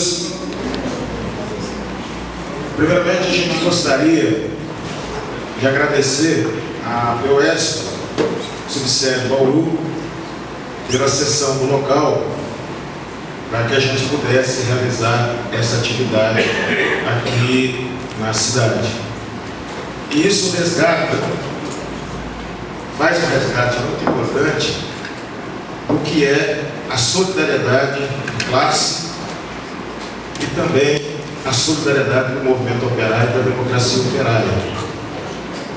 todos. Primeiramente, a gente gostaria de agradecer a POESP, subsede Bauru, pela cessão do local para que a gente pudesse realizar essa atividade aqui na cidade. E isso faz um resgate muito importante do que é a solidariedade de classe e também a solidariedade do movimento operário e da democracia operária.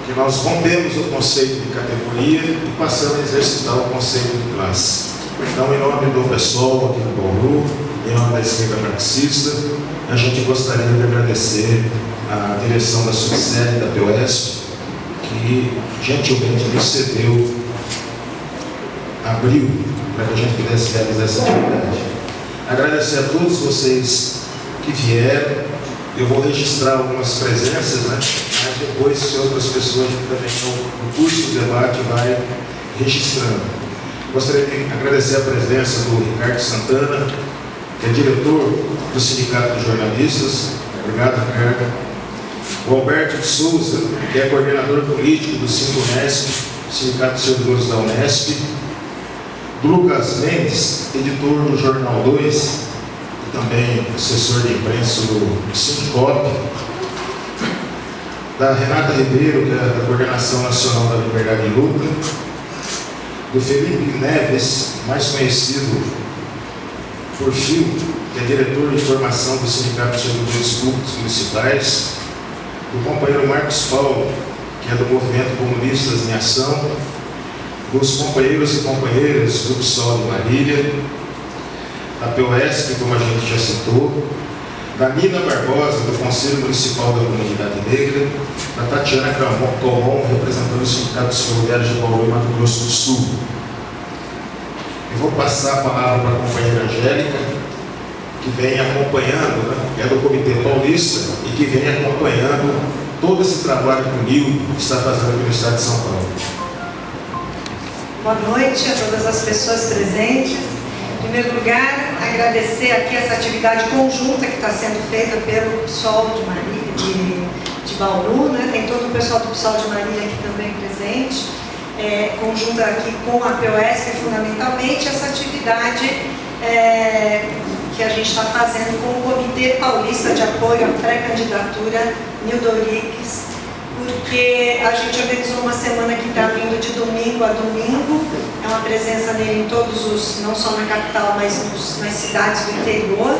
Que nós rompemos o conceito de categoria e passamos a exercitar o conceito de classe. Então, em nome do pessoal aqui do Bauru, em nome da esquerda marxista, a gente gostaria de agradecer a direção da subsede da POESP, que gentilmente nos cedeu, abriu, para que a gente pudesse realizar essa atividade. Agradecer a todos vocês que vieram. Eu vou registrar algumas presenças, né? Mas depois, se outras pessoas também estão no curso do debate, vai registrando. Gostaria de agradecer a presença do Ricardo Santana, que é diretor do Sindicato dos Jornalistas. Obrigado, Ricardo. O Alberto de Souza, que é coordenador político do Sintunesp, Sindicato de Servidores da Unesp. Do Lucas Mendes, editor do Jornal 2, também assessor de imprensa do Sindicop, da Renata Ribeiro, que é da Coordenação Nacional da Liberdade e Luta, do Felipe Neves, mais conhecido por Fio, que é diretor de formação do Sindicato de Servidores Públicos Municipais, do companheiro Marcos Paulo, que é do Movimento Comunistas em Ação, dos companheiros e companheiras do PSOL de Marília, da POESP, como a gente já citou, da Nina Barbosa, do Conselho Municipal da Comunidade Negra, da Tatiana Calmon, representando o Sindicato dos Ferroviários de Bauru e Mato Grosso do Sul. Eu vou passar a palavra para a companheira Angélica, que vem acompanhando, né, é do Comitê Paulista, e que vem acompanhando todo esse trabalho que o NIL está fazendo aqui no Estado de São Paulo. Boa noite a todas as pessoas presentes. Em primeiro lugar, agradecer aqui essa atividade conjunta que está sendo feita pelo PSOL de Marília, de Bauru, né? Tem todo o pessoal do PSOL de Marília aqui também presente, conjunta aqui com a POESP, fundamentalmente, essa atividade que a gente está fazendo com o Comitê Paulista de Apoio à Pré-Candidatura Nildo Henriques, porque a gente organizou uma semana que está vindo de domingo a domingo, é uma presença nele em todos os, não só na capital, mas nas cidades do interior,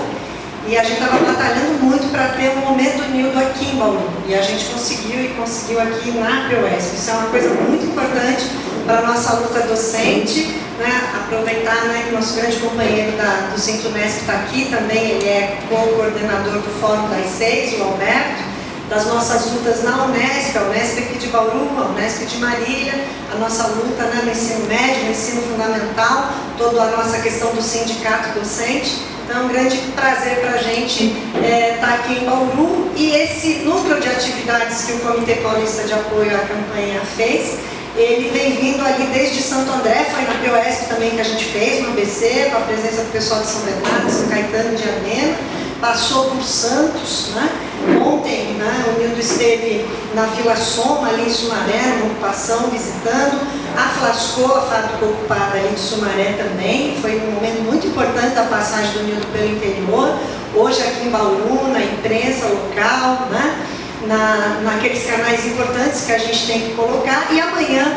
e a gente estava batalhando muito para ter um momento Nildo aqui em Bauru, e a gente conseguiu aqui na POESP. Isso é uma coisa muito importante para a nossa luta docente, né? Aproveitar, né, que o nosso grande companheiro do Sintunesp está aqui também, ele é co-coordenador do Fórum das 6, o Alberto, das nossas lutas na Unesp, a Unesp aqui de Bauru, a Unesp de Marília, a nossa luta, né, no ensino médio, no ensino fundamental, toda a nossa questão do sindicato docente. Então é um grande prazer para a gente estar aqui em Bauru, e esse núcleo de atividades que o Comitê Paulista de Apoio à Campanha fez, ele vem vindo ali desde Santo André, foi na POESP também que a gente fez, no ABC, com a presença do pessoal de São Bernardo, São Caetano de Amena, passou por Santos, né? Ontem, né, o Nildo esteve na Vila Soma, ali em Sumaré, na ocupação, visitando a Flascou, a fábrica ocupada ali de Sumaré também. Foi um momento muito importante da passagem do Nildo pelo interior. Hoje aqui em Bauru, na imprensa local, né, naqueles canais importantes que a gente tem que colocar. E amanhã,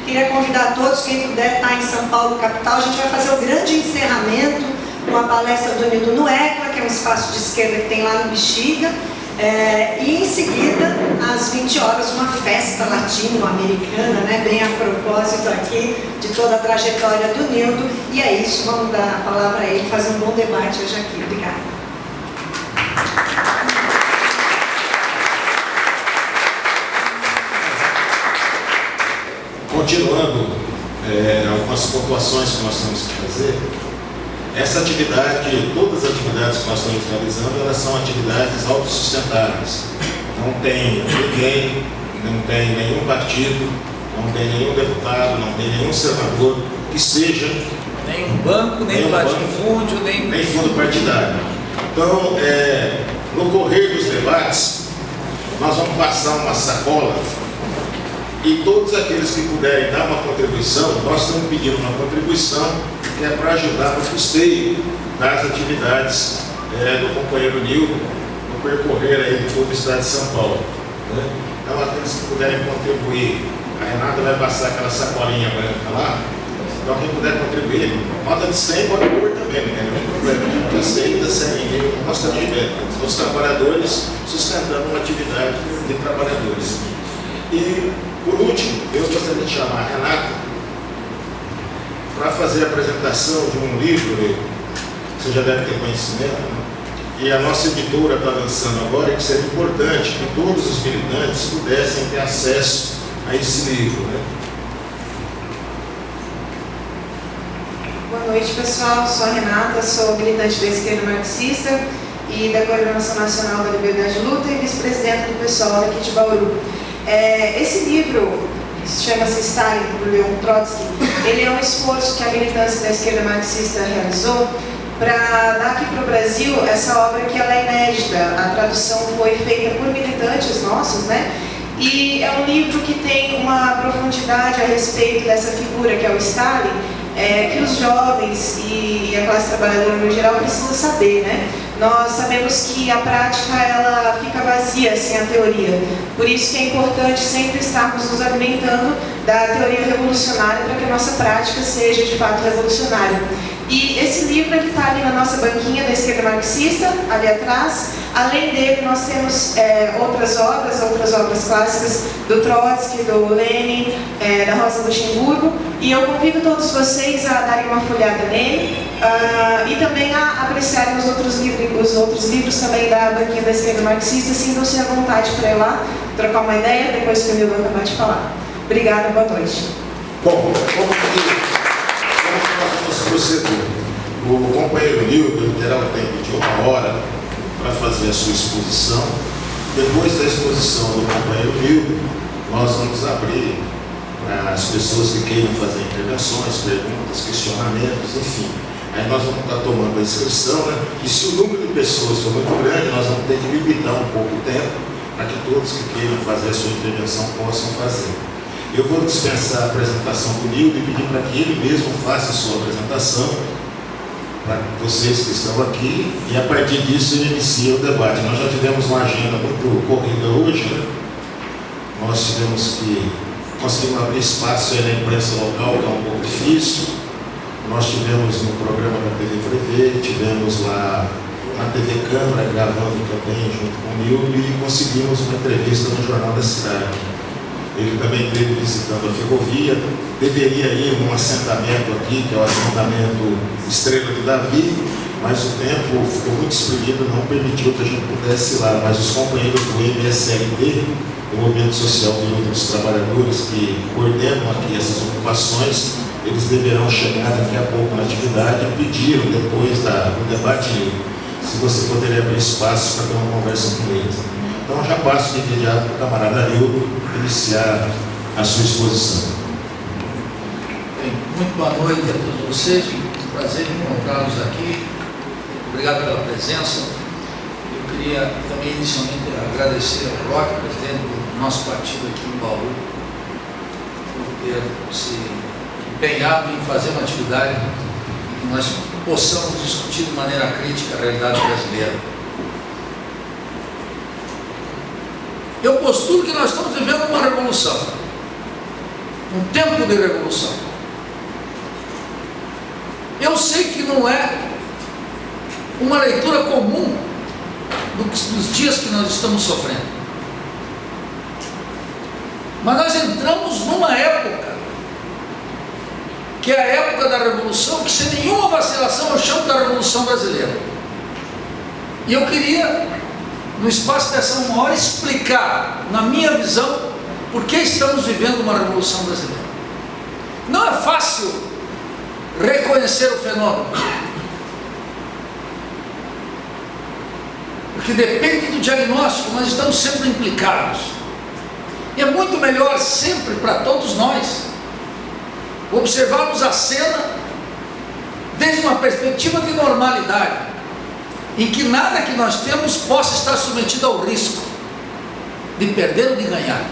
queria convidar todos, quem puder estar em São Paulo, capital, a gente vai fazer o grande encerramento com a palestra do Nildo no ECLA, que é um espaço de esquerda que tem lá no Bexiga, e em seguida, às 20 horas, uma festa latino-americana, né, bem a propósito aqui de toda a trajetória do Nildo. E é isso, vamos dar a palavra a ele, fazer um bom debate hoje aqui. Obrigada. Continuando algumas pontuações que nós temos que fazer, essa atividade, todas as atividades que nós estamos realizando, elas são atividades autossustentáveis. Não tem ninguém, não tem nenhum partido, não tem nenhum deputado, não tem nenhum senador que seja... Nem um banco, nem um latifúndio, nem fundo partidário. Então, no correr dos debates, nós vamos passar uma sacola e todos aqueles que puderem dar uma contribuição, nós estamos pedindo uma contribuição que é para ajudar no custeio das atividades do companheiro Nildo no percorrer aí de todo o estado de São Paulo. Né? Então, aqueles que puderem contribuir, a Renata vai passar aquela sacolinha branca lá. Então, quem puder contribuir, nota de 100 pode pôr também, não tem nenhum problema. A gente aceita sem ninguém, nós estamos vendo. Os trabalhadores sustentando uma atividade de trabalhadores. E, por último, eu gostaria de chamar a Renata para fazer a apresentação de um livro, que você já deve ter conhecimento, né? E a nossa editora está lançando agora, e que seria importante que todos os militantes pudessem ter acesso a esse livro, né? Boa noite, pessoal. Sou a Renata, sou militante da esquerda marxista e da Coordenação Nacional da Liberdade de Luta e vice-presidente do PSOL daqui de Bauru. Esse livro, que chama-se Stalin, por Leon Trotsky, ele é um esforço que a militância da esquerda marxista realizou para dar aqui para o Brasil essa obra que ela é inédita. A tradução foi feita por militantes nossos, né? E é um livro que tem uma profundidade a respeito dessa figura que é o Stalin, que os jovens e a classe trabalhadora no geral precisam saber, né? Nós sabemos que a prática ela fica vazia sem a teoria. Por isso que é importante sempre estarmos nos alimentando da teoria revolucionária para que a nossa prática seja de fato revolucionária. E esse livro está ali na nossa banquinha da esquerda marxista, ali atrás. Além dele, nós temos outras obras clássicas do Trotsky, do Lenin, da Rosa Luxemburgo. E eu convido todos vocês a darem uma folhada nele e também a apreciarem os outros livros também da banquinha da esquerda marxista. Sintam-se à vontade para ir lá, trocar uma ideia depois que o Nildo acabar de falar. Obrigada, boa noite. Bom, como nós vamos proceder? O companheiro Nildo terá o tempo de 1 hora para fazer a sua exposição. Depois da exposição do companheiro Nildo, nós vamos abrir para as pessoas que queiram fazer intervenções, perguntas, questionamentos, enfim. Aí nós vamos estar tomando a inscrição, né? E se o número de pessoas for muito grande, nós vamos ter que limitar um pouco o tempo para que todos que queiram fazer a sua intervenção possam fazer. Eu vou dispensar a apresentação do Nildo e pedir para que ele mesmo faça a sua apresentação para vocês que estão aqui, e a partir disso ele inicia o debate. Nós já tivemos uma agenda muito corrida hoje, né? Nós conseguimos abrir espaço aí na imprensa local, que é um pouco difícil. Nós tivemos no programa da TV Prevê, tivemos lá na TV Câmara gravando também junto com o Nildo, e conseguimos uma entrevista no Jornal da Cidade. Ele também esteve visitando a ferrovia, deveria ir num assentamento aqui, que é o assentamento Estrela de Davi, mas o tempo ficou muito exprimido, não permitiu que a gente pudesse ir lá. Mas os companheiros do MSLD, o Movimento Social de Luta dos Trabalhadores, que coordenam aqui essas ocupações, eles deverão chegar daqui a pouco na atividade e pediram, depois do debate, se você poderia abrir espaço para ter uma conversa com eles. Então, já passo de imediato para o camarada Nildo iniciar a sua exposição. Bem, muito boa noite a todos vocês, um prazer encontrá-los aqui. Obrigado pela presença. Eu queria também inicialmente agradecer ao Roque, presidente do nosso partido aqui em Bauru, por ter se empenhado em fazer uma atividade em que nós possamos discutir de maneira crítica a realidade brasileira. Eu postulo que nós estamos vivendo uma revolução, um tempo de revolução. Eu sei que não é uma leitura comum dos dias que nós estamos sofrendo, mas nós entramos numa época que é a época da revolução, que sem nenhuma vacilação eu chamo da Revolução Brasileira. E eu queria, no espaço dessa 1 hora, explicar, na minha visão, por que estamos vivendo uma Revolução Brasileira. Não é fácil reconhecer o fenômeno, porque depende do diagnóstico, nós estamos sempre implicados. E é muito melhor sempre para todos nós observarmos a cena desde uma perspectiva de normalidade. em que nada que nós temos possa estar submetido ao risco de perder ou de ganhar.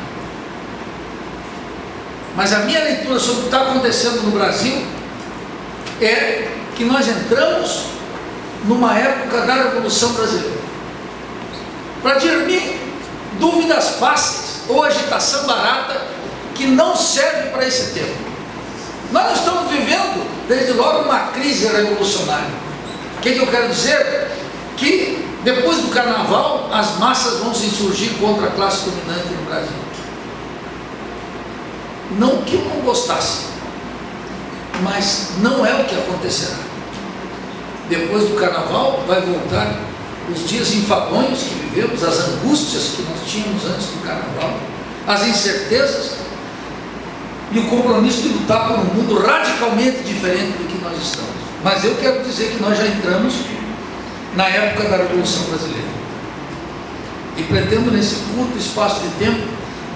Mas a minha leitura sobre o que está acontecendo no Brasil é que nós entramos numa época da Revolução Brasileira. Para dirimir dúvidas fáceis ou agitação barata que não serve para esse tempo. Nós estamos vivendo, desde logo, uma crise revolucionária. O que eu quero dizer? Que depois do carnaval as massas vão se insurgir contra a classe dominante no Brasil. Não que eu não gostasse, mas não é o que acontecerá. Depois do carnaval vai voltar os dias enfadonhos que vivemos, as angústias que nós tínhamos antes do carnaval, as incertezas e o compromisso de lutar por um mundo radicalmente diferente do que nós estamos. Mas eu quero dizer que nós já entramos na época da Revolução Brasileira e pretendo, nesse curto espaço de tempo,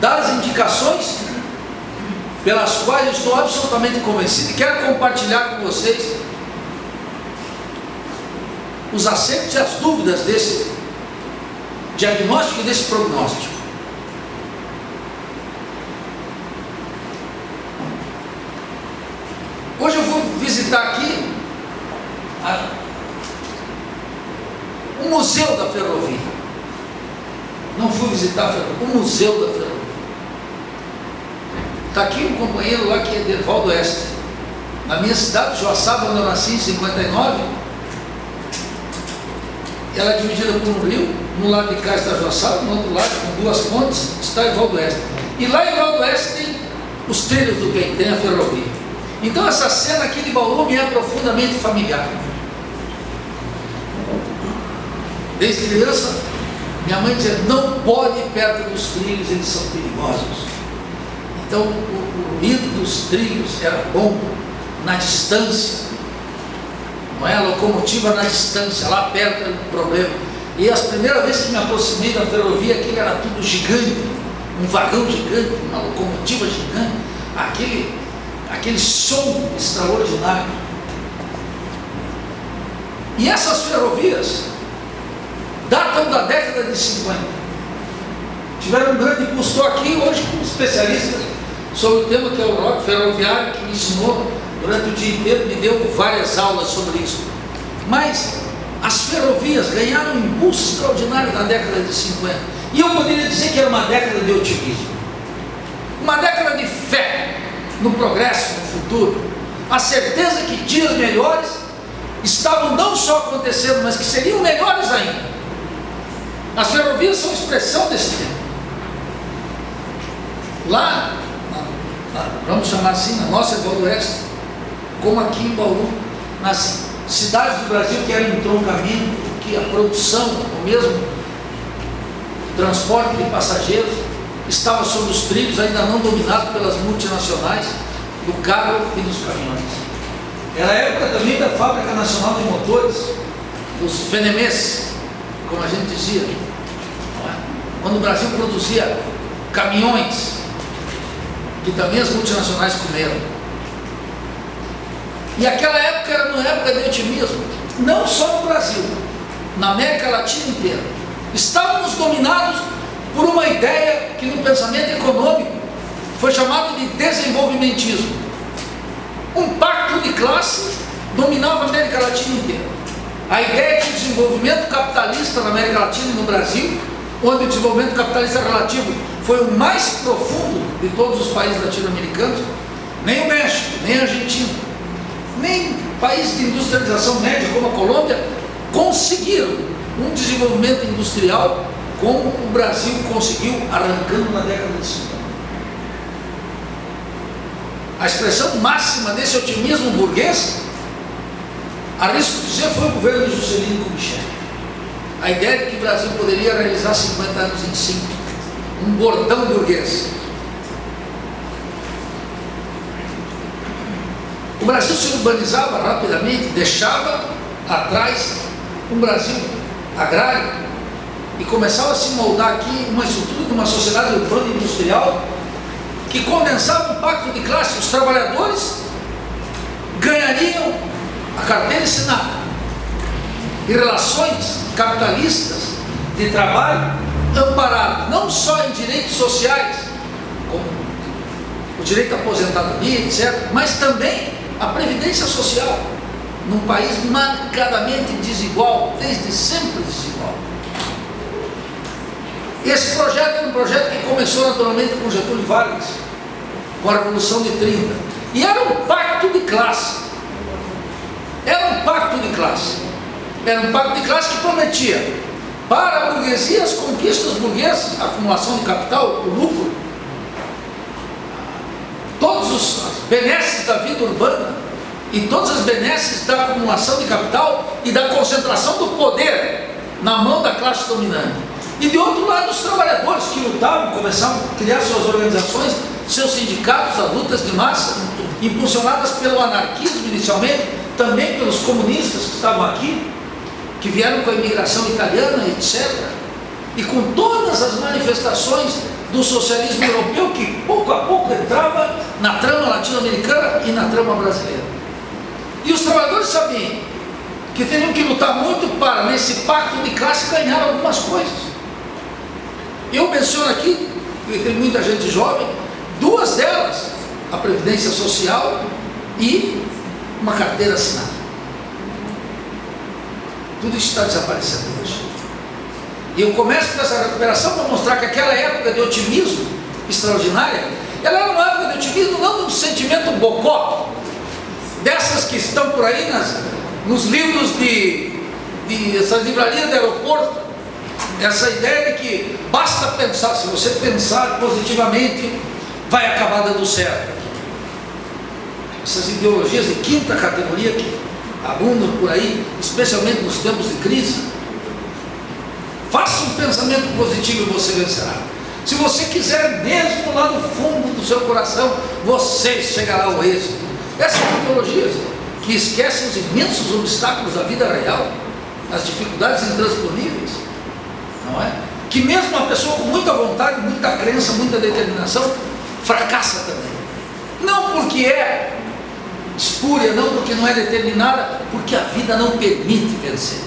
dar as indicações pelas quais eu estou absolutamente convencido e quero compartilhar com vocês os acertos e as dúvidas desse diagnóstico e desse prognóstico. Hoje eu vou visitar aqui o Museu da Ferrovia. Não fui visitar a ferrovia, o Museu da Ferrovia. Está aqui um companheiro lá que é de Valdo Oeste. Na minha cidade, Joaçaba, onde eu nasci em 59, ela é dividida por um rio. No lado de cá está Joaçaba, no outro lado, com duas pontes, está em Valdo Oeste. E lá em Valdo Oeste tem os trilhos do bem, tem a ferrovia. Então essa cena aqui de Bauru me é profundamente familiar. Desde criança, minha mãe dizia, não pode ir perto dos trilhos, eles são perigosos. Então o ruído dos trilhos era bom na distância, não é? A locomotiva na distância, lá perto era um problema. E as primeiras vezes que me aproximei da ferrovia, aquilo era tudo gigante, um vagão gigante, uma locomotiva gigante, aquele som extraordinário. E essas ferrovias datam da década de 50. Tiveram um grande impulso. Estou aqui hoje como especialista sobre o tema, que é o rock ferroviário, que me ensinou durante o dia inteiro, me deu várias aulas sobre isso. Mas as ferrovias ganharam um impulso extraordinário na década de 50. E eu poderia dizer que era uma década de otimismo, uma década de fé no progresso, no futuro, a certeza que dias melhores estavam não só acontecendo, mas que seriam melhores ainda. As ferrovias são expressão desse tempo. Lá, vamos chamar assim, na nossa Valdo Oeste, como aqui em Bauru, nas cidades do Brasil que eram entroncamento, que a produção, o mesmo transporte de passageiros, estava sob os trilhos, ainda não dominado pelas multinacionais do carro e dos caminhões. Era a época também da Fábrica Nacional de Motores, dos FNMs, como a gente dizia, não é? Quando o Brasil produzia caminhões, que também as multinacionais comeram. E aquela época era uma época de otimismo, não só no Brasil, na América Latina inteira. Estávamos dominados por uma ideia que no pensamento econômico foi chamado de desenvolvimentismo. Um pacto de classe dominava a América Latina inteira. A ideia é que o desenvolvimento capitalista na América Latina e no Brasil, onde o desenvolvimento capitalista relativo foi o mais profundo de todos os países latino-americanos, nem o México, nem a Argentina, nem países de industrialização média como a Colômbia conseguiram um desenvolvimento industrial como o Brasil conseguiu arrancando na década de 50. A expressão máxima desse otimismo burguês, arrisco dizer, foi o governo de Juscelino Kubitschek. A ideia de que o Brasil poderia realizar 50 anos em 5, um bordão burguês. O Brasil se urbanizava rapidamente, deixava atrás um Brasil agrário e começava a se moldar aqui uma estrutura de uma sociedade urbana e industrial que condensava um pacto de classe. Os trabalhadores ganhariam a carteira assinada, e relações capitalistas de trabalho, amparado não só em direitos sociais, como o direito à aposentadoria, etc., mas também a previdência social, num país marcadamente desigual, desde sempre desigual. Esse projeto era um projeto que começou naturalmente com Getúlio Vargas, com a Revolução de 30, e era um pacto de classe. Era um pacto de classe. Era um pacto de classe que prometia para a burguesia as conquistas burguesas, a acumulação de capital, o lucro, todos os benesses da vida urbana e todas as benesses da acumulação de capital e da concentração do poder na mão da classe dominante. E de outro lado, os trabalhadores que lutavam, começavam a criar suas organizações, seus sindicatos, as lutas de massa, impulsionadas pelo anarquismo inicialmente, também pelos comunistas que estavam aqui, que vieram com a imigração italiana, etc. E com todas as manifestações do socialismo europeu que pouco a pouco entrava na trama latino-americana e na trama brasileira. E os trabalhadores sabiam que teriam que lutar muito para, nesse pacto de classe, ganhar algumas coisas. Eu menciono aqui, e tem muita gente jovem, duas delas, a Previdência Social e uma carteira assinada. Tudo isso está desaparecendo hoje. E eu começo com essa recuperação para mostrar que aquela época de otimismo extraordinária, ela era uma época de otimismo não de um sentimento bocó, dessas que estão por aí nos livros de essas livrarias de aeroporto, essa ideia de que basta pensar, se você pensar positivamente, vai acabar dando certo. Essas ideologias de quinta categoria que abundam por aí, especialmente nos tempos de crise. Faça um pensamento positivo e você vencerá. Se você quiser mesmo lá no fundo do seu coração, você chegará ao êxito. Essas ideologias que esquecem os imensos obstáculos da vida real, as dificuldades intransponíveis, não é? Que mesmo uma pessoa com muita vontade, muita crença, muita determinação, fracassa também. Não porque é espúria, não porque não é determinada, porque a vida não permite vencer.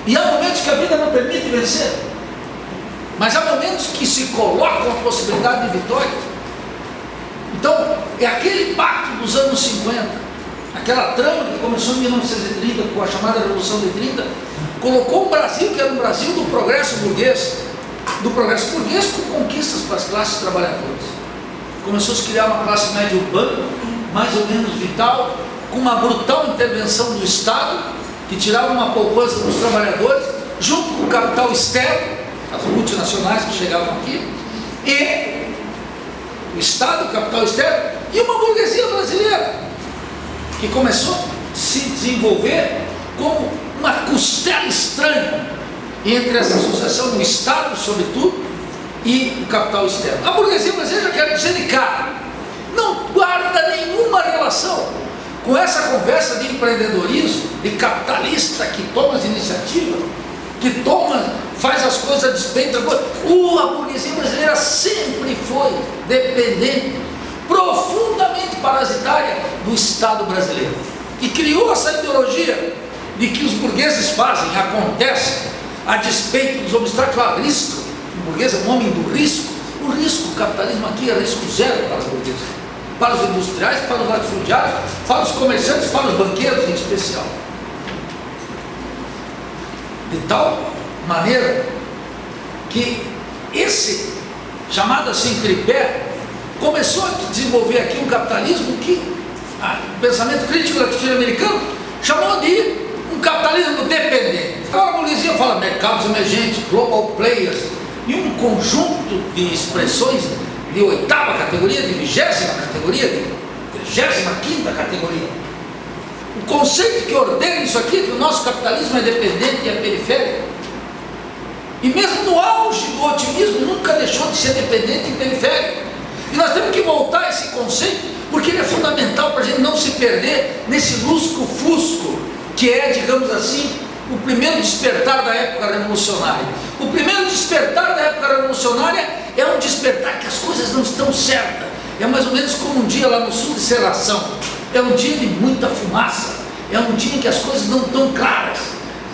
E há momentos que a vida não permite vencer, mas há momentos que se colocam a possibilidade de vitória. Então, é aquele pacto dos anos 50, aquela trama que começou em 1930 com a chamada Revolução de 30, colocou o Brasil, que era um Brasil do progresso burguês com conquistas para as classes trabalhadoras. Começou a se criar uma classe média urbana, mais ou menos vital, com uma brutal intervenção do Estado, que tirava uma poupança dos trabalhadores, junto com o capital externo, as multinacionais que chegavam aqui, e o Estado, o capital externo, e uma burguesia brasileira, que começou a se desenvolver como uma costela estranha entre essa associação do Estado, sobretudo, e o capital externo. A burguesia brasileira, quero dizer de cara, não guarda nenhuma relação com essa conversa de empreendedorismo, de capitalista que toma as iniciativas, que faz as coisas a despeito da coisa. A burguesia brasileira sempre foi dependente, profundamente parasitária do Estado brasileiro, e criou essa ideologia de que os burgueses fazem, acontece a despeito dos obstáculos, a risco. O burguês é um homem do risco. O risco, o capitalismo aqui é risco zero para os burgueses, para os industriais, para os latifundiários, para os comerciantes, para os banqueiros em especial. De tal maneira que esse, chamado assim tripé, começou a desenvolver aqui um capitalismo que o pensamento crítico latino-americano chamou de um capitalismo dependente. Então a burguesia fala mercados emergentes, global players, e um conjunto de expressões de 8ª categoria, de 20ª categoria, de 35ª categoria. O conceito que ordena isso aqui é que o nosso capitalismo é dependente e é periférico. E mesmo no auge do otimismo, nunca deixou de ser dependente e periférico. E nós temos que voltar a esse conceito, porque ele é fundamental para a gente não se perder nesse lusco-fusco, que é, digamos assim, o primeiro despertar da época revolucionária. O primeiro despertar da época revolucionária é um despertar que as coisas não estão certas. É mais ou menos como um dia lá no sul de Serração. É um dia de muita fumaça. É um dia em que as coisas não estão claras.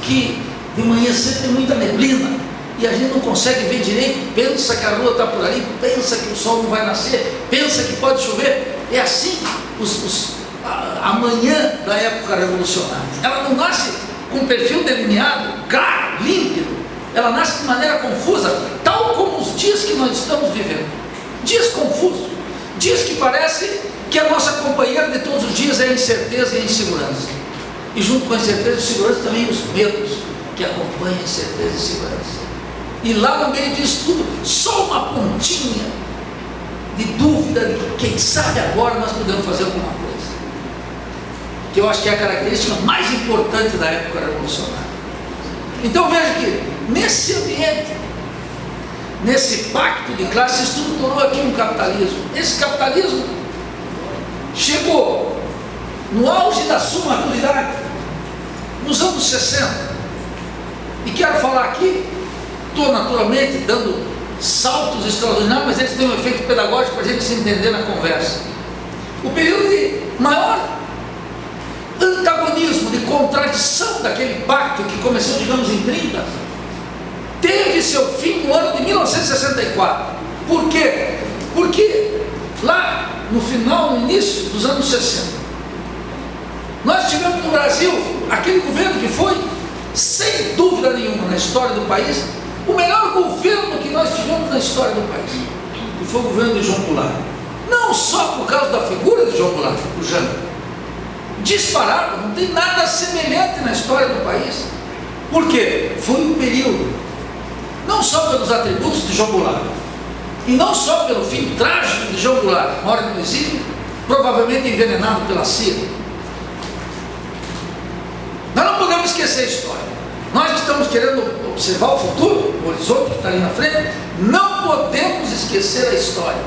que de manhã sempre tem muita neblina e a gente não consegue ver direito, pensa que a lua está por ali, pensa que o sol não vai nascer, pensa que pode chover. É assim a manhã da época revolucionária. Ela não nasce com um perfil delineado, claro, límpido. Ela nasce de maneira confusa, tal como os dias que nós estamos vivendo. Dias confusos, dias que parece que a nossa companheira de todos os dias é a incerteza e a insegurança. E junto com a incerteza e a segurança também os medos que acompanham a incerteza e a segurança. E lá no meio disso tudo, só uma pontinha de dúvida de que quem sabe agora nós podemos fazer alguma coisa. Que eu acho que é a característica mais importante da época revolucionária. Então veja que nesse ambiente, nesse pacto de classe, se estruturou aqui um capitalismo. Esse capitalismo chegou no auge da sua maturidade nos anos 60. E quero falar aqui, estou naturalmente dando saltos extraordinários, mas eles têm um efeito pedagógico para a gente se entender na conversa. O período de maior antagonismo, de contradição daquele pacto que começou, digamos, em 30, teve seu fim no ano de 1964. Por quê? Porque lá no final, no início dos anos 60, nós tivemos no Brasil aquele governo que foi, sem dúvida nenhuma, na história do país, o melhor governo que nós tivemos na história do país, que foi o governo de João Goulart. Não só por causa da figura de João Goulart, o Jânio, disparado, não tem nada semelhante na história do país. Por quê? Foi um período, não só pelos atributos de João Goulart, e não só pelo fim trágico de João Goulart, morte no exílio, provavelmente envenenado pela CIA. Nós não podemos esquecer a história. Nós que estamos querendo observar o futuro, o horizonte que está ali na frente, não podemos esquecer a história.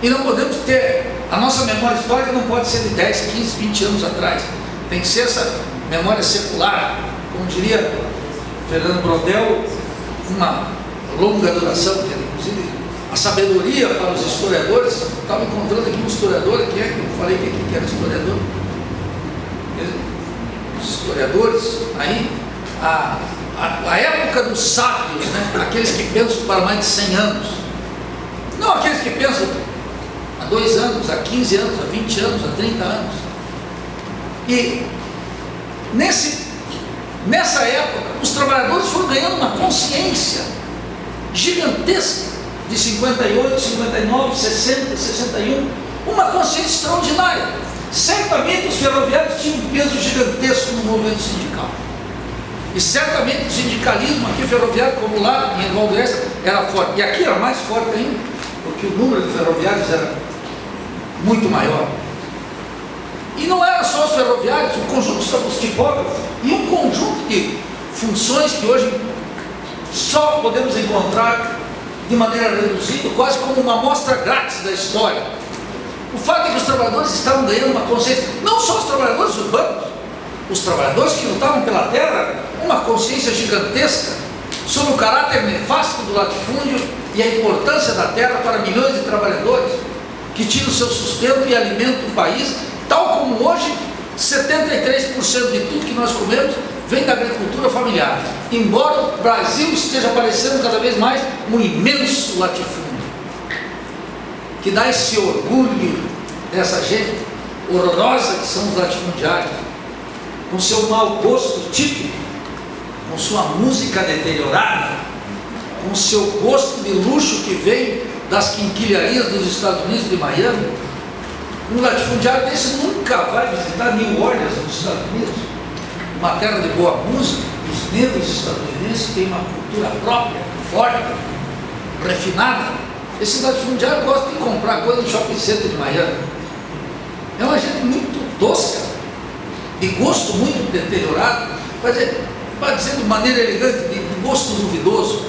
E não podemos ter, a nossa memória histórica não pode ser de 10, 15, 20 anos atrás. Tem que ser essa memória secular, como diria Fernando Brodel, uma longa duração, que inclusive a sabedoria para os historiadores. Estava encontrando aqui um historiador, quem é que eu falei que era historiador? Os historiadores, aí, a época dos sábios, né? Aqueles que pensam para mais de 100 anos, não aqueles que pensam há 2 anos, há 15 anos, há 20 anos, há 30 anos. E nessa época, os trabalhadores foram ganhando uma consciência gigantesca de 58, 59, 60, 61, uma consciência extraordinária. Certamente os ferroviários tinham um peso gigantesco no movimento sindical. E certamente o sindicalismo aqui ferroviário, como lá em Evaldo Essa, era forte. E aqui era mais forte ainda, porque o número de ferroviários era muito maior. E não era só os ferroviários, o conjunto dos tipógrafos e um conjunto de funções que hoje só podemos encontrar de maneira reduzida, quase como uma amostra grátis da história. O fato é que os trabalhadores estavam ganhando uma consciência, não só os trabalhadores urbanos, os trabalhadores que lutavam pela terra, uma consciência gigantesca sobre o caráter nefasto do latifúndio e a importância da terra para milhões de trabalhadores que tiram o seu sustento e alimentam o país, tal como hoje 73% de tudo que nós comemos vem da agricultura familiar, embora o Brasil esteja aparecendo cada vez mais um imenso latifúndio, que dá esse orgulho dessa gente horrorosa que são os latifundiários, com seu mau gosto típico, com sua música deteriorada, com seu gosto de luxo que vem das quinquilharias dos Estados Unidos de Miami. Um latifundiário desse nunca vai visitar New Orleans, nos Estados Unidos, uma terra de boa música. Os negros estadunidenses têm uma cultura própria, forte, refinada. Esse latifundiário gosta de comprar coisa no shopping center de Miami. É uma gente muito tosca, de gosto muito deteriorado, para dizer de maneira elegante, de gosto duvidoso.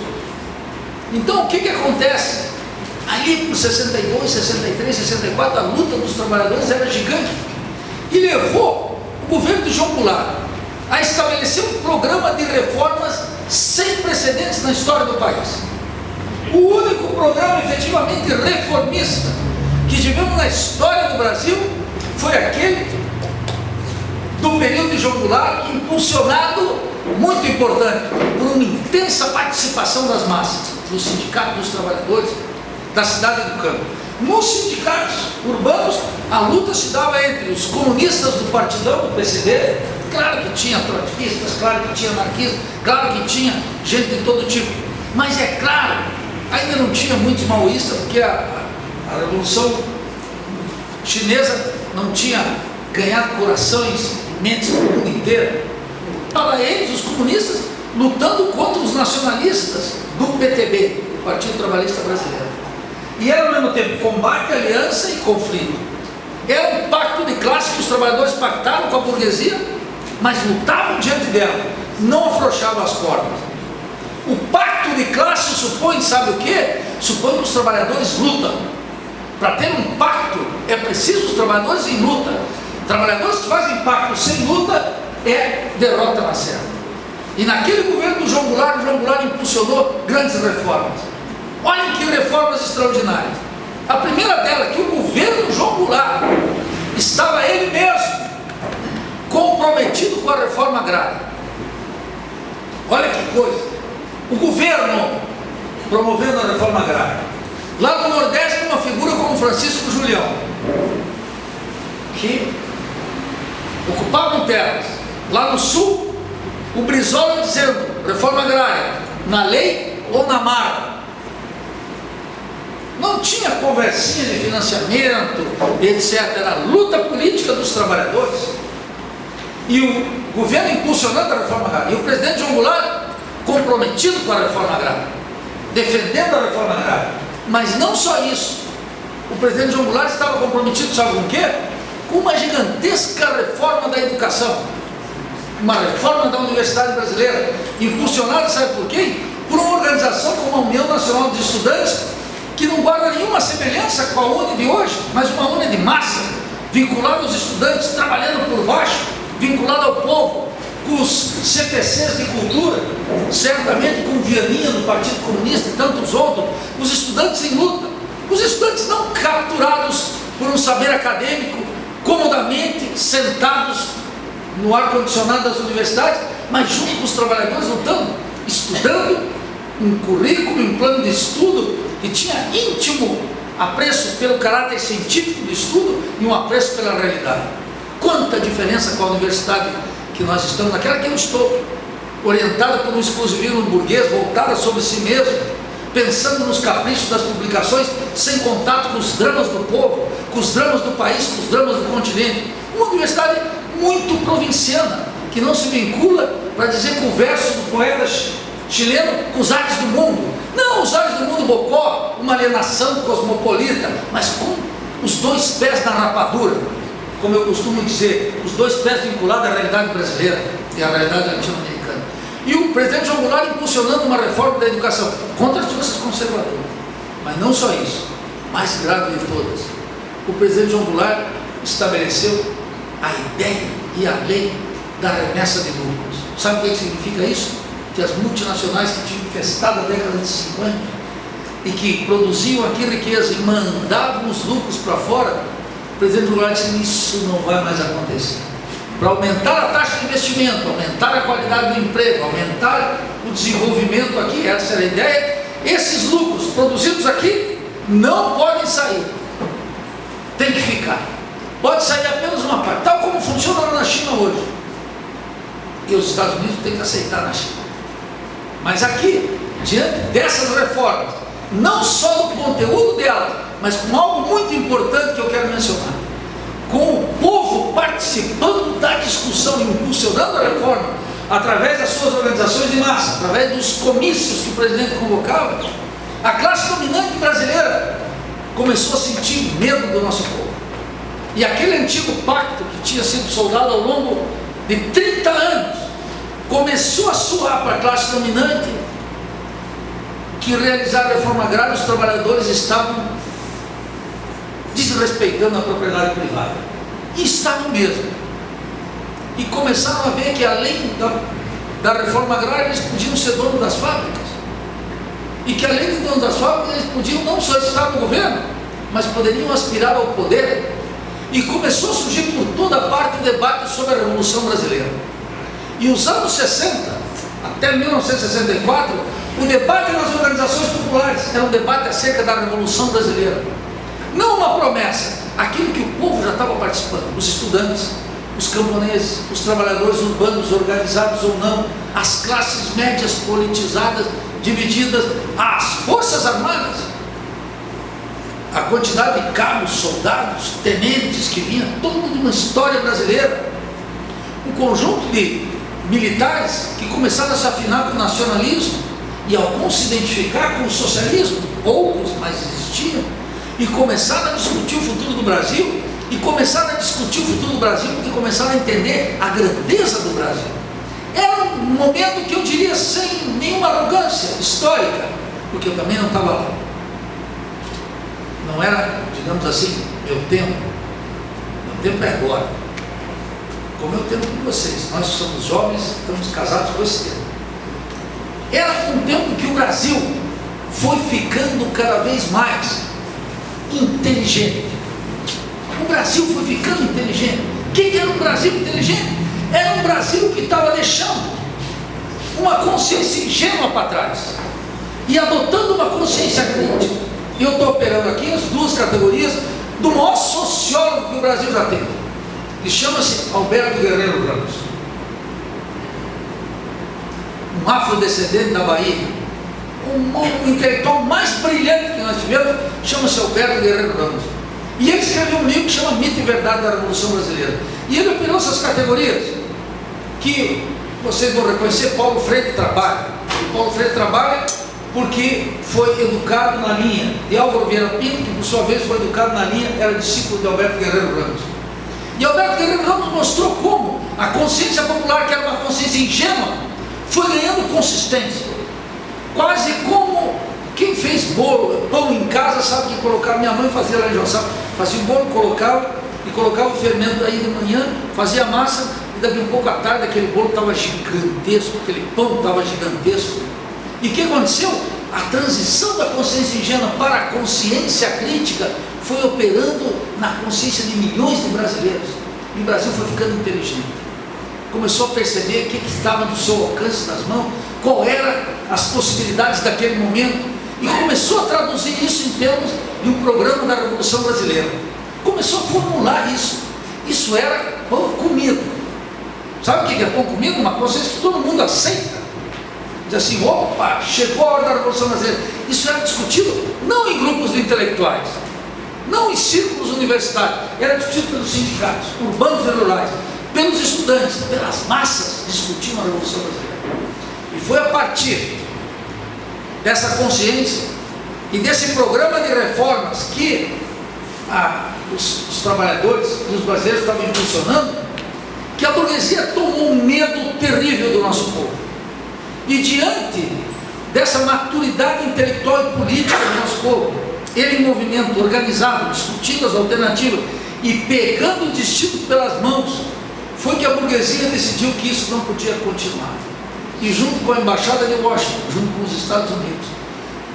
Então o que acontece? Ali por 62, 63, 64, a luta dos trabalhadores era gigante e levou o governo de João Goulart a estabelecer um programa de reformas sem precedentes na história do país. O único programa efetivamente reformista que tivemos na história do Brasil foi aquele do período de João Goulart, impulsionado muito importante, por uma intensa participação das massas, do Sindicato dos Trabalhadores da cidade do Campo. Nos sindicatos urbanos, a luta se dava entre os comunistas do partidão, do PCD, claro que tinha trotskistas, claro que tinha anarquistas, claro que tinha gente de todo tipo, mas é claro, ainda não tinha muitos maoístas, porque a Revolução Chinesa não tinha ganhado corações e mentes do mundo inteiro. Para eles, os comunistas, lutando contra os nacionalistas do PTB, o Partido Trabalhista Brasileiro. E era ao mesmo tempo combate, aliança e conflito. Era um pacto de classe que os trabalhadores pactaram com a burguesia, mas lutavam diante dela, não afrouxavam as cordas. O pacto de classe supõe, sabe o que? Supõe que os trabalhadores lutam. Para ter um pacto é preciso os trabalhadores em luta. Trabalhadores que fazem pacto sem luta é derrota na certa. E naquele governo do João Goulart impulsionou grandes reformas. Olhem que reformas extraordinárias. A primeira dela, que o governo João Goulart estava ele mesmo comprometido com a reforma agrária. Olha que coisa. O governo promovendo a reforma agrária. Lá no Nordeste, uma figura como Francisco Julião, que ocupavam terras. Lá no Sul, o Brizola dizendo, reforma agrária, na lei ou na mar. Não tinha conversinha de financiamento, etc. Era a luta política dos trabalhadores. E o governo impulsionando a reforma agrária. E o presidente João Goulart comprometido com a reforma agrária, defendendo a reforma agrária. Mas não só isso. O presidente João Goulart estava comprometido, sabe com o quê? Com uma gigantesca reforma da educação. Uma reforma da Universidade Brasileira, impulsionada, sabe por quem? Por uma organização como a União Nacional dos Estudantes, que não guarda nenhuma semelhança com a UNE de hoje, mas uma UNE de massa, vinculada aos estudantes, trabalhando por baixo, vinculada ao povo, com os CPCs de cultura, certamente com o Vianinha do Partido Comunista e tantos outros, os estudantes em luta, os estudantes não capturados por um saber acadêmico, comodamente sentados no ar-condicionado das universidades, mas junto com os trabalhadores lutando, estudando um currículo, um plano de estudo que tinha íntimo apreço pelo caráter científico do estudo e um apreço pela realidade. Quanta diferença com a universidade que nós estamos, naquela que eu estou, orientada por um exclusivismo burguês, voltada sobre si mesmo, pensando nos caprichos das publicações, sem contato com os dramas do povo, com os dramas do país, com os dramas do continente. Uma universidade muito provinciana, que não se vincula para dizer com o verso do poeta chileno, com os ares do mundo. Não os ares do mundo bocó, uma alienação cosmopolita, mas com os dois pés na rapadura, como eu costumo dizer, os dois pés vinculados à realidade brasileira e à realidade latino-americana. E o presidente João Goulart impulsionando uma reforma da educação contra as forças conservadoras. Mas não só isso, mais grave de todas, o presidente João Goulart estabeleceu a ideia e a lei da remessa de lucros. Sabe o que significa isso? Que as multinacionais que tinham infestado a década de 50 e que produziam aqui riqueza e mandavam os lucros para fora, o presidente Goulart disse: isso não vai mais acontecer. Para aumentar a taxa de investimento, aumentar a qualidade do emprego, aumentar o desenvolvimento aqui, essa era a ideia, esses lucros produzidos aqui não podem sair, tem que ficar. Pode sair apenas uma parte, tal como funciona lá na China hoje. E os Estados Unidos têm que aceitar na China. Mas aqui, diante dessas reformas, não só do conteúdo delas, mas com algo muito importante que eu quero mencionar, com o povo participando da discussão e impulsionando a reforma, através das suas organizações de massa, através dos comícios que o presidente convocava, a classe dominante brasileira começou a sentir medo do nosso povo. E aquele antigo pacto que tinha sido soldado ao longo de 30 anos, começou a soar para a classe dominante que realizar a reforma agrária, os trabalhadores estavam desrespeitando a propriedade privada. E estavam mesmo. E começaram a ver que além da reforma agrária, eles podiam ser donos das fábricas. E que além de donos das fábricas, eles podiam não só estar no governo, mas poderiam aspirar ao poder. E começou a surgir por toda parte o debate sobre a Revolução Brasileira. E os anos 60, até 1964, o debate nas organizações populares era um debate acerca da Revolução Brasileira. Não uma promessa, aquilo que o povo já estava participando, os estudantes, os camponeses, os trabalhadores urbanos, organizados ou não, as classes médias politizadas, divididas, as forças armadas, a quantidade de cabos, soldados, tenentes que vinha, tudo de uma história brasileira, um conjunto de militares que começaram a se afinar com o nacionalismo e alguns se identificar com o socialismo, poucos, mas existiam, e começaram a discutir o futuro do Brasil, e começaram a discutir o futuro do Brasil porque começaram a entender a grandeza do Brasil. Era um momento que eu diria sem nenhuma arrogância histórica, porque eu também não estava lá. Não era, digamos assim, meu tempo. Meu tempo é agora. Como eu tempo com vocês. Nós que somos jovens, estamos casados com esse tempo. Era um tempo que o Brasil foi ficando cada vez mais inteligente. O Brasil foi ficando inteligente. O que era um Brasil inteligente? Era um Brasil que estava deixando uma consciência ingênua para trás e adotando uma consciência crítica. E eu estou operando aqui as duas categorias do maior sociólogo que o Brasil já teve. Ele chama-se Alberto Guerreiro Ramos, um afrodescendente da Bahia, um intelectual mais brilhante que nós tivemos, chama-se Alberto Guerreiro Ramos. E ele escreveu um livro que chama Mito e Verdade da Revolução Brasileira. E ele operou essas categorias que vocês vão reconhecer. Paulo Freire trabalha. E Paulo Freire trabalha porque foi educado na linha de Álvaro Vieira Pinto, que por sua vez foi educado na linha, era discípulo de Alberto Guerreiro Ramos. E Alberto Guerreiro Ramos mostrou como a consciência popular, que era uma consciência ingênua, foi ganhando consistência. Quase como quem fez bolo, pão em casa, sabe que colocava. Minha mãe fazia lá em Joaçaba, fazia o bolo, colocava o fermento aí de manhã, fazia a massa, e daqui a pouco à tarde aquele bolo estava gigantesco, aquele pão estava gigantesco. E o que aconteceu? A transição da consciência ingênua para a consciência crítica foi operando na consciência de milhões de brasileiros. E o Brasil foi ficando inteligente. Começou a perceber o que estava no seu alcance das mãos, qual eram as possibilidades daquele momento, e começou a traduzir isso em termos de um programa da Revolução Brasileira. Começou a formular isso. Isso era pão comido. Sabe o que é pão comido? Uma consciência que todo mundo aceita. Diz assim, opa, chegou a hora da Revolução Brasileira. Isso era discutido não em grupos de intelectuais, não em círculos universitários, era discutido pelos sindicatos, urbanos e rurais, pelos estudantes, pelas massas, discutiam a Revolução Brasileira. E foi a partir dessa consciência e desse programa de reformas que os trabalhadores e os brasileiros estavam impulsionando, que a burguesia tomou um medo terrível do nosso povo. E diante dessa maturidade intelectual e política do nosso povo, ele em movimento, organizado, discutindo as alternativas e pegando o destino pelas mãos, foi que a burguesia decidiu que isso não podia continuar. E junto com a Embaixada de Washington, junto com os Estados Unidos,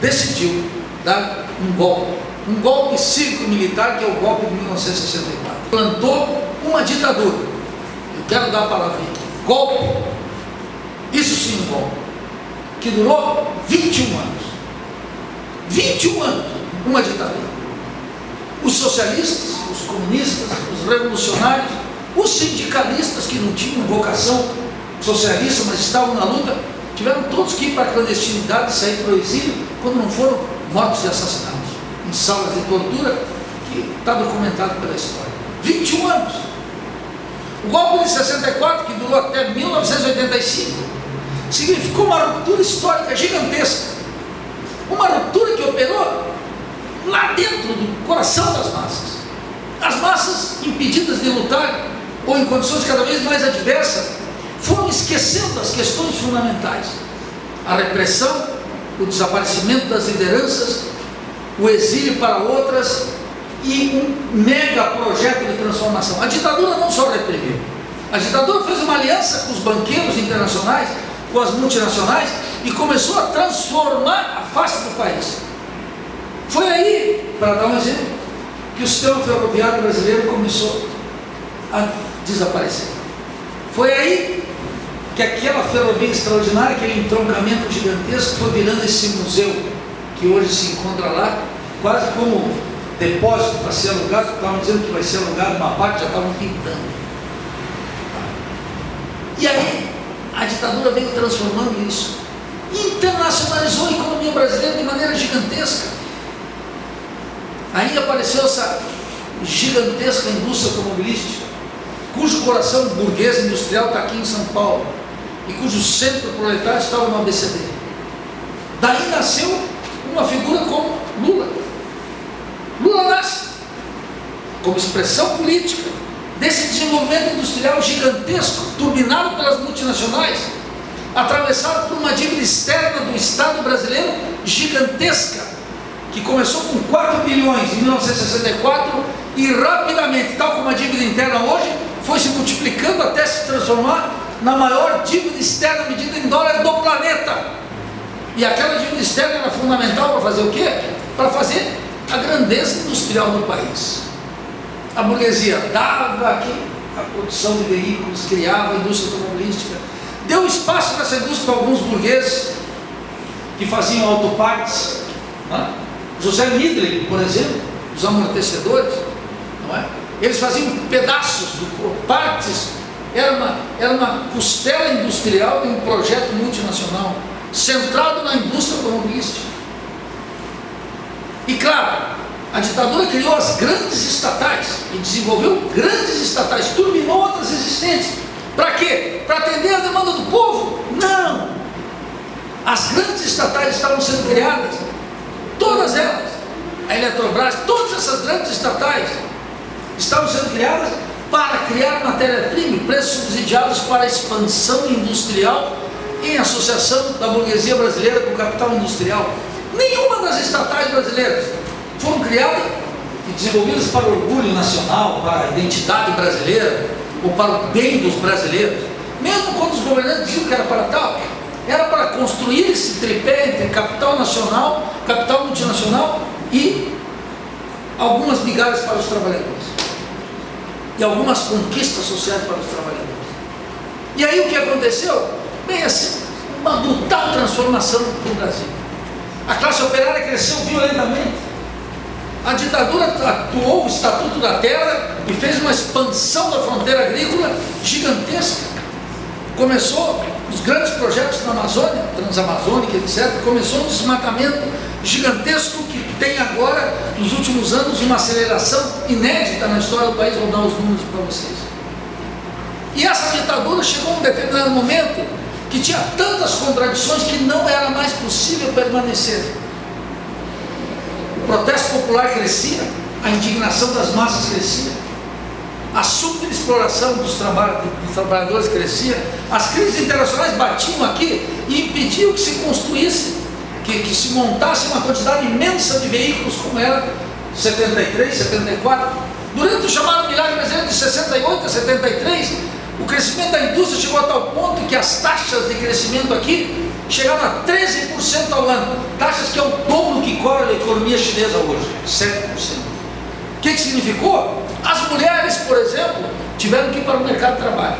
decidiu dar um golpe cívico-militar, que é o golpe de 1964. Plantou uma ditadura. Eu quero dar a palavra aqui. Golpe, isso sim um golpe, que durou 21 anos. 21 anos, uma ditadura. Os socialistas, os comunistas, os revolucionários, os sindicalistas que não tinham vocação socialista, mas estavam na luta, tiveram todos que ir para a clandestinidade, sair para o exílio, quando não foram mortos e assassinados, em salas de tortura, que está documentado pela história. 21 anos. O golpe de 64, que durou até 1985, significou uma ruptura histórica gigantesca. Uma ruptura que operou lá dentro do coração das massas. As massas, impedidas de lutar, ou em condições cada vez mais adversas, foram esquecendo as questões fundamentais: a repressão, o desaparecimento das lideranças, o exílio para outras e um mega projeto de transformação. A ditadura não só reprimiu, a ditadura fez uma aliança com os banqueiros internacionais, com as multinacionais, e começou a transformar a face do país. Foi aí, para dar um exemplo, que o sistema ferroviário brasileiro começou a desaparecer. Foi aí que aquela ferrovia extraordinária, aquele entroncamento gigantesco, foi virando esse museu que hoje se encontra lá, quase como depósito para ser alugado. Estavam dizendo que vai ser alugado uma parte, já estavam pintando. E aí a ditadura veio transformando isso, internacionalizou a economia brasileira de maneira gigantesca. Aí apareceu essa gigantesca indústria automobilística, cujo coração burguês industrial está aqui em São Paulo, e cujo centro proletário estava no ABCD. Daí nasceu uma figura como Lula. Lula nasce como expressão política desse desenvolvimento industrial gigantesco, turbinado pelas multinacionais, atravessado por uma dívida externa do Estado brasileiro gigantesca, que começou com 4 bilhões em 1964 e rapidamente, tal como a dívida interna hoje, foi se multiplicando até se transformar na maior dívida externa medida em dólar do planeta. E aquela dívida externa era fundamental para fazer o quê? Para fazer a grandeza industrial do país. A burguesia dava aqui a produção de veículos, criava a indústria automobilística, deu espaço nessa indústria para alguns burgueses que faziam autopartes, né? José Midley, por exemplo, os amortecedores, não é? Eles faziam pedaços, partes, era uma costela industrial de um projeto multinacional, centrado na indústria automobilística. E claro, a ditadura criou as grandes estatais e desenvolveu grandes estatais, turbinou outras existentes. Para quê? Para atender a demanda do povo? Não! As grandes estatais estavam sendo criadas, todas elas, a Eletrobras, todas essas grandes estatais estavam sendo criadas para criar matéria-prima e preços subsidiados para a expansão industrial em associação da burguesia brasileira com o capital industrial. Nenhuma das estatais brasileiras foram criadas e desenvolvidas para o orgulho nacional, para a identidade brasileira ou para o bem dos brasileiros. Mesmo quando os governantes diziam que era para tal, era para construir esse tripé entre capital nacional, capital multinacional e algumas migalhas para os trabalhadores e algumas conquistas sociais para os trabalhadores. E aí o que aconteceu? Bem assim, uma brutal transformação no Brasil. A classe operária cresceu violentamente. A ditadura atuou o Estatuto da Terra e fez uma expansão da fronteira agrícola gigantesca. Começou os grandes projetos na Amazônia, Transamazônica, etc. Começou um desmatamento gigantesco que tem agora, nos últimos anos, uma aceleração inédita na história do país. Vou dar os números para vocês. E essa ditadura chegou a um determinado momento que tinha tantas contradições que não era mais possível permanecer. O protesto popular crescia, a indignação das massas crescia, a superexploração dos trabalhadores crescia, as crises internacionais batiam aqui e impediam que se construísse, que se montasse uma quantidade imensa de veículos como era 73, 74. Durante o chamado milagre brasileiro de 68 a 73, o crescimento da indústria chegou a tal ponto que as taxas de crescimento aqui chegaram a 13% ao ano, taxas que é o dobro que cobra a economia chinesa hoje, 7%. O que significou? As mulheres, por exemplo, tiveram que ir para o mercado de trabalho.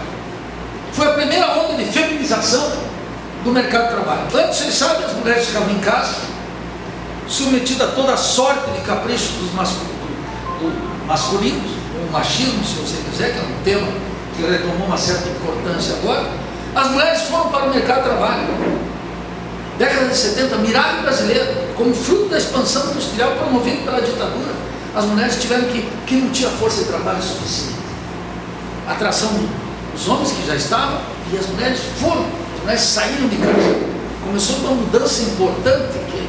Foi a primeira onda de feminização do mercado de trabalho. Antes, vocês sabem, as mulheres ficavam em casa, submetidas a toda a sorte de caprichos dos masculinos, ou machismo, se você quiser, que é um tema que retomou uma certa importância agora. As mulheres foram para o mercado de trabalho. Década de 70, milagre brasileiro, como fruto da expansão industrial promovida pela ditadura. As mulheres tiveram que não tinha força de trabalho suficiente. A atração dos homens que já estavam, e as mulheres foram, as mulheres saíram de casa. Começou uma mudança importante que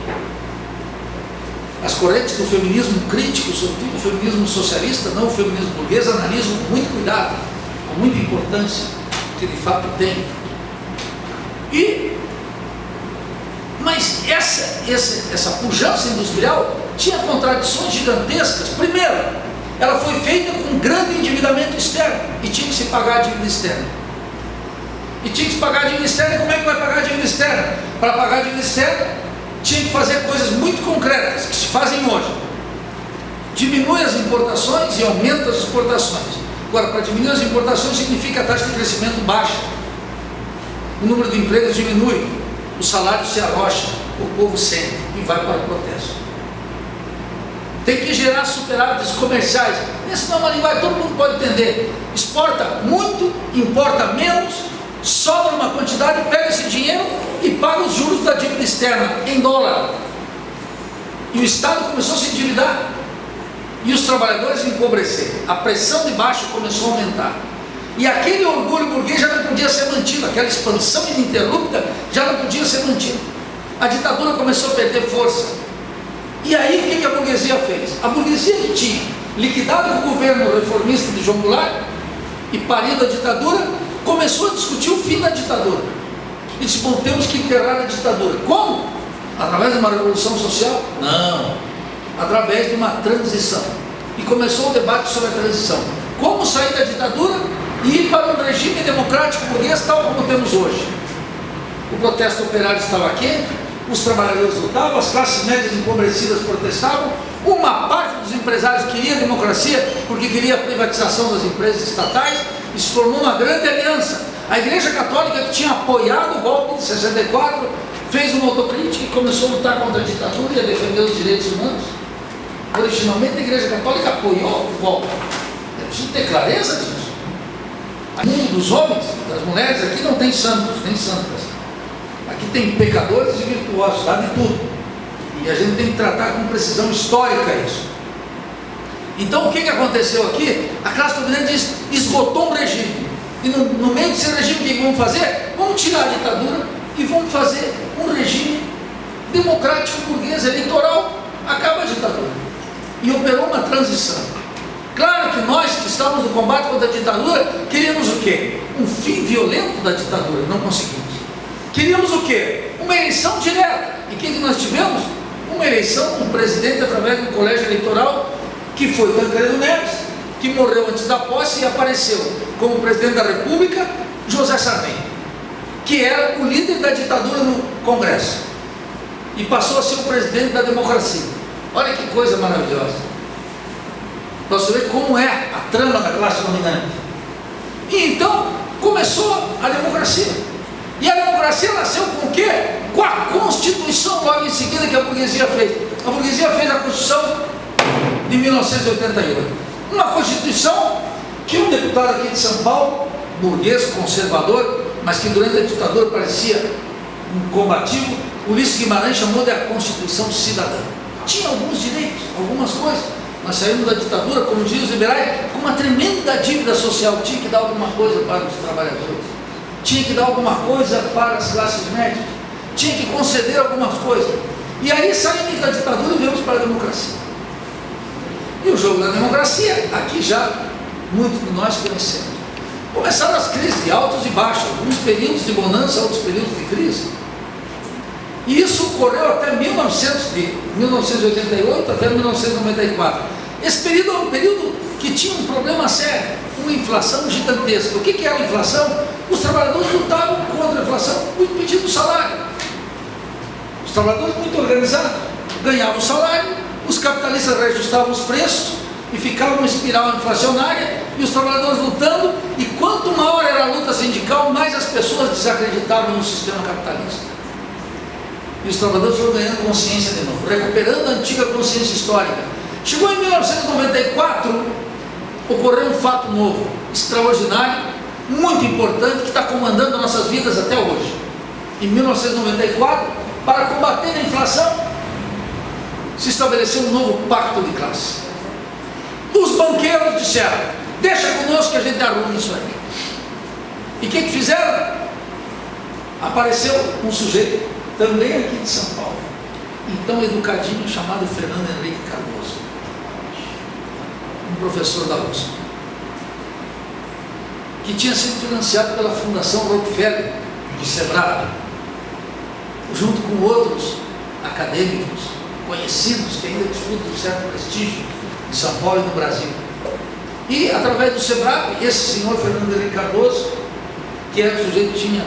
as correntes do feminismo crítico, sobretudo o feminismo socialista, não o feminismo burguês, analisam com muito cuidado, com muita importância, que de fato tem. Mas essa pujança industrial tinha contradições gigantescas. Primeiro, ela foi feita com um grande endividamento externo e tinha que se pagar a dívida externa. E tinha que se pagar a dívida externa. E como é que vai pagar a dívida externa? Para pagar a dívida externa, tinha que fazer coisas muito concretas que se fazem hoje. Diminui as importações e aumenta as exportações. Agora, para diminuir as importações significa a taxa de crescimento baixa. o número de empregos diminui, o salário se arrocha, o povo sente e vai para o protesto. Tem que gerar superávites comerciais. Essa não é uma linguagem que todo mundo pode entender. Exporta muito, importa menos, sobra uma quantidade, pega esse dinheiro e paga os juros da dívida externa em dólar. E o Estado começou a se endividar e os trabalhadores a empobrecer. A pressão de baixo começou a aumentar. E aquele orgulho burguês já não podia ser mantido, aquela expansão ininterrupta já não podia ser mantida. A ditadura começou a perder força. E aí o que a burguesia fez? A burguesia que tinha liquidado o governo reformista de João Goulart e parido a ditadura, começou a discutir o fim da ditadura. E disse, bom, temos que enterrar a ditadura. Como? Através de uma revolução social? Não. Através de uma transição. E começou o debate sobre a transição. Como sair da ditadura e ir para um regime democrático burguês tal como temos hoje. O protesto operário estava quente, os trabalhadores lutavam, as classes médias empobrecidas protestavam, uma parte dos empresários queria democracia porque queria a privatização das empresas estatais, e se formou uma grande aliança. A Igreja Católica, que tinha apoiado o golpe de 64, fez uma autocrítica e começou a lutar contra a ditadura e a defender os direitos humanos. Originalmente a Igreja Católica apoiou o golpe. É preciso ter clareza disso. O mundo dos homens, das mulheres, aqui não tem santos, nem santas. Aqui tem pecadores e virtuosos, há de tudo. E a gente tem que tratar com precisão histórica isso. Então o que aconteceu aqui? A classe dominante esgotou um regime. E no meio desse regime, o que vamos fazer? Vamos tirar a ditadura e vamos fazer um regime democrático burguês eleitoral. Acaba a ditadura. E operou uma transição. Claro que nós que estamos no combate contra a ditadura, queríamos o quê? Um fim violento da ditadura, não conseguimos. Queríamos o quê? Uma eleição direta. E o que nós tivemos? Uma eleição, um presidente através do colégio eleitoral, que foi Tancredo Neves, que morreu antes da posse e apareceu como presidente da República, José Sarney, que era o líder da ditadura no Congresso, e passou a ser o presidente da democracia. Olha que coisa maravilhosa. Para você ver como é a trama da classe dominante. E então começou a democracia. E a democracia nasceu com o quê? Com a Constituição, logo em seguida, que a burguesia fez. A burguesia fez a Constituição de 1988. Uma Constituição que um deputado aqui de São Paulo, burguês, conservador, mas que durante a ditadura parecia um combativo, Ulisses Guimarães chamou de a Constituição Cidadã. Tinha alguns direitos, algumas coisas. Nós saímos da ditadura, como diziam os liberais, com uma tremenda dívida social. Tinha que dar alguma coisa para os trabalhadores, tinha que dar alguma coisa para as classes médias, tinha que conceder algumas coisas. E aí saímos da ditadura e viemos para a democracia. E o jogo da democracia, aqui já muitos de nós conhecemos. Começaram as crises de altos e baixos, alguns períodos de bonança, outros períodos de crise. E isso ocorreu até 1988 até 1994. Esse período é um período que tinha um problema sério, uma inflação gigantesca. O que era a inflação? Os trabalhadores lutavam contra a inflação muito pedindo o salário. Os trabalhadores muito organizados ganhavam o salário, os capitalistas reajustavam os preços e ficava uma espiral inflacionária, e os trabalhadores lutando, e quanto maior era a luta sindical, mais as pessoas desacreditavam no sistema capitalista. E os trabalhadores foram ganhando consciência de novo, recuperando a antiga consciência histórica. Chegou em 1994, ocorreu um fato novo, extraordinário, muito importante, que está comandando nossas vidas até hoje. Em 1994, para combater a inflação, se estabeleceu um novo pacto de classe. Os banqueiros disseram, deixa conosco que a gente arruma isso aí. E o que fizeram? Apareceu um sujeito, também aqui de São Paulo, então educadinho, chamado Fernando Henrique Cardoso, um professor da USP, que tinha sido financiado pela Fundação Rockefeller de Sebrado, junto com outros acadêmicos conhecidos que ainda desfrutam de certo prestígio em São Paulo e no Brasil. E através do Sebrado, esse senhor Fernando Henrique Cardoso, que era o sujeito que tinha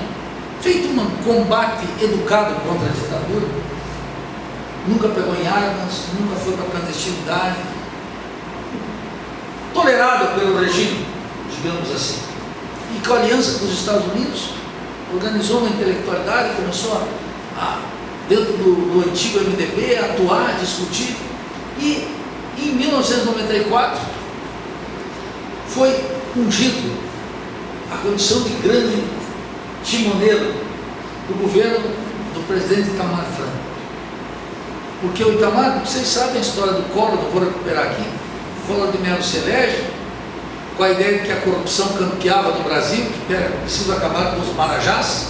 feito um combate educado contra a ditadura, nunca pegou em armas, nunca foi para a clandestinidade, tolerado pelo regime, digamos assim, e com a aliança com os Estados Unidos, organizou uma intelectualidade, começou dentro do antigo MDB, a atuar, a discutir, e em 1994 foi ungido a condição de grande timoneiro do governo do presidente Itamar Franco. Porque o Itamar, vocês sabem a história do Collor, não vou recuperar aqui. O Collor de Mello se elege com a ideia de que a corrupção campeava no Brasil, que era preciso acabar com os marajás,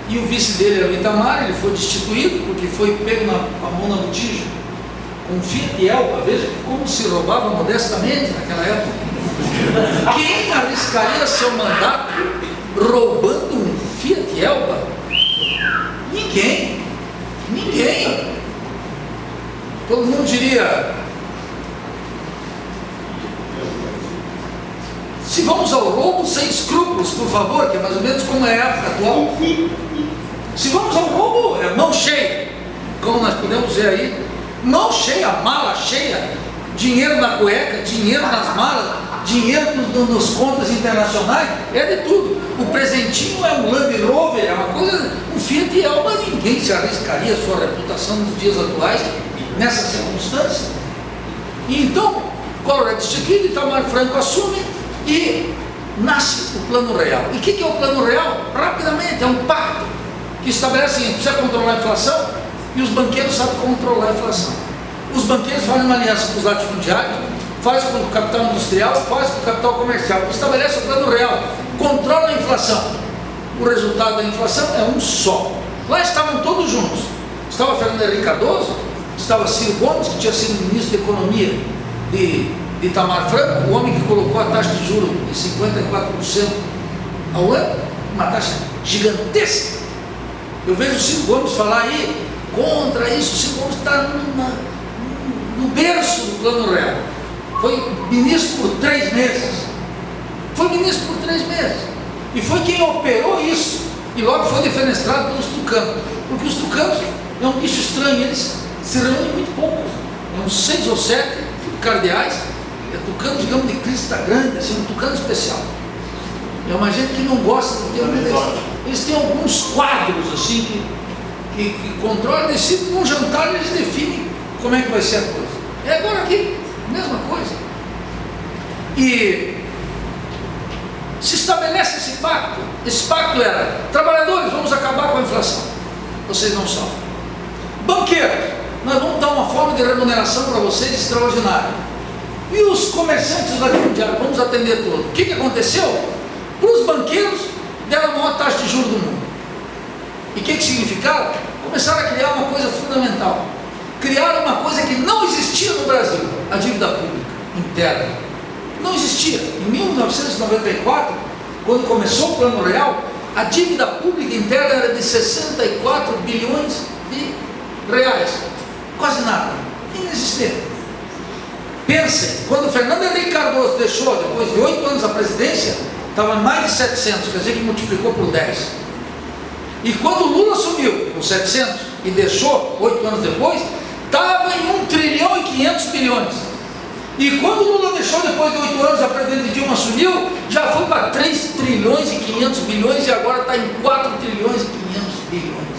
e o vice dele era o Itamar. Ele foi destituído porque foi pego com a mão na botija com um Fiat Elba. Veja como se roubava modestamente naquela época. Quem arriscaria seu mandato roubando um Fiat Elba? Ninguém. Todo mundo diria: se vamos ao roubo sem escrúpulos, por favor, que é mais ou menos como é a época atual. Se vamos ao roubo, é mão cheia, como nós podemos ver aí, mão cheia, mala cheia, dinheiro na cueca, dinheiro nas malas, dinheiro nos contas internacionais, é de tudo. O presentinho é um Land Rover, é uma coisa, um Fiat Elba. Ninguém se arriscaria a sua reputação nos dias atuais nessa circunstância. E então, Collor é destituído, Itamar Franco assume e nasce o Plano Real. E o que é o Plano Real? Rapidamente, é um pacto que estabelece que precisa controlar a inflação, e os banqueiros sabem controlar a inflação. Os banqueiros fazem uma aliança com os latifundiários, fazem com o capital industrial, fazem com o capital comercial, estabelece o Plano Real, controla a inflação. O resultado da inflação é um só. Lá estavam todos juntos. Estava Fernando Henrique Cardoso, estava Ciro Gomes, que tinha sido ministro da Economia de Itamar Franco, o homem que colocou a taxa de juros em 54% ao ano, uma taxa gigantesca. Eu vejo o Ciro Gomes falar aí contra isso. O Ciro Gomes está no berço do Plano Real. Foi ministro por 3 meses. E foi quem operou isso. E logo foi defenestrado pelos tucanos. Porque os tucanos é um bicho estranho, eles se reúnem muito pouco. É uns 6 ou 7 cardeais. É tucano, digamos, de crista grande, assim, um tucano especial. É uma gente que não gosta de ter eles têm alguns quadros assim que controlam, decidem num jantar, eles definem como é que vai ser a coisa. É agora aqui, mesma coisa. E se estabelece esse pacto. Esse pacto era: trabalhadores, vamos acabar com a inflação, vocês não sofrem. Banqueiros, nós vamos dar uma forma de remuneração para vocês extraordinária. E os comerciantes latifundiários, vamos atender todos. O que aconteceu? Para os banqueiros, deram a maior taxa de juros do mundo. E o que significava? Começaram a criar uma coisa fundamental. Criaram uma coisa que não existia no Brasil: a dívida pública interna. Não existia. Em 1994, quando começou o Plano Real, a dívida pública interna era de 64 bilhões de reais. Quase nada. Inexistente. Pensem, quando Fernando Henrique Cardoso deixou, depois de 8 anos a presidência, estava em mais de 700, quer dizer que multiplicou por 10. E quando Lula assumiu com 700 e deixou 8 anos depois, estava em 1 trilhão e 500 bilhões. E quando Lula deixou, depois de 8 anos, a presidente Dilma assumiu, já foi para 3 trilhões e 500 bilhões e agora está em 4 trilhões e 500 bilhões.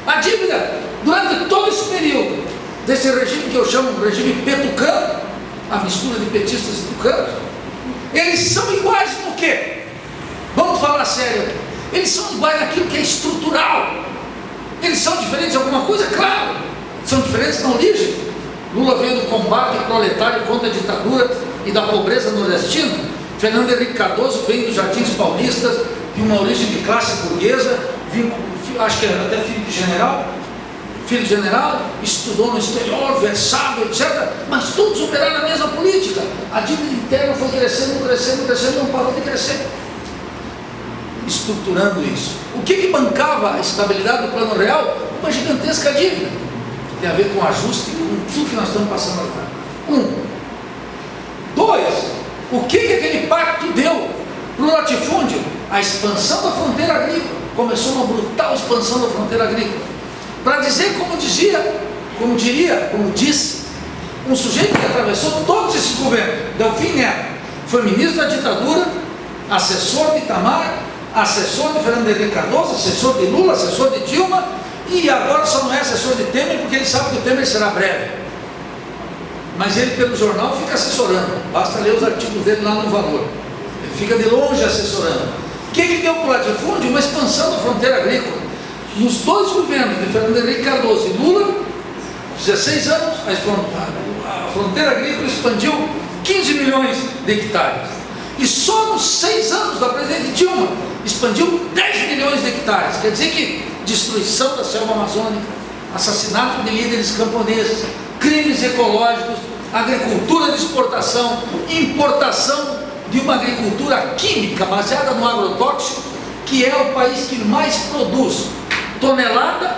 A dívida, durante todo esse período, desse regime que eu chamo de regime petucano, a mistura de petistas e tucanos, eles são iguais no quê? Vamos falar sério aqui. Eles são iguais naquilo que é estrutural. Eles são diferentes de alguma coisa? Claro. São diferentes na origem. Lula veio do combate proletário contra a ditadura e da pobreza nordestina. Fernando Henrique Cardoso vem dos Jardins Paulistas, de uma origem de classe burguesa, acho que era até filho de general, estudou no exterior, versado, etc. Mas todos operaram a mesma política. A dívida interna foi crescendo, não parou de crescer. Estruturando isso. O que bancava a estabilidade do Plano Real? Uma gigantesca dívida. Que tem a ver com ajuste, com tudo que nós estamos passando agora. 1. 2. O que aquele pacto deu para o latifúndio? A expansão da fronteira agrícola. Começou uma brutal expansão da fronteira agrícola. Para dizer, como disse um sujeito que atravessou todos esses governos, Delfim Neto, foi ministro da ditadura, assessor de Itamar, assessor de Fernando Henrique Cardoso, assessor de Lula, assessor de Dilma, e agora só não é assessor de Temer porque ele sabe que o Temer será breve. Mas ele, pelo jornal, fica assessorando, basta ler os artigos dele lá no Valor. Ele fica de longe assessorando. O que deu para o latifúndio? Uma expansão da fronteira agrícola. Nos dois governos de Fernando Henrique Cardoso e Lula, 16 anos, a fronteira agrícola expandiu 15 milhões de hectares. E só nos 6 anos da presidente Dilma, expandiu 10 milhões de hectares. Quer dizer que destruição da selva amazônica, assassinato de líderes camponeses, crimes ecológicos, agricultura de exportação, importação de uma agricultura química baseada no agrotóxico, que é o país que mais produz tonelada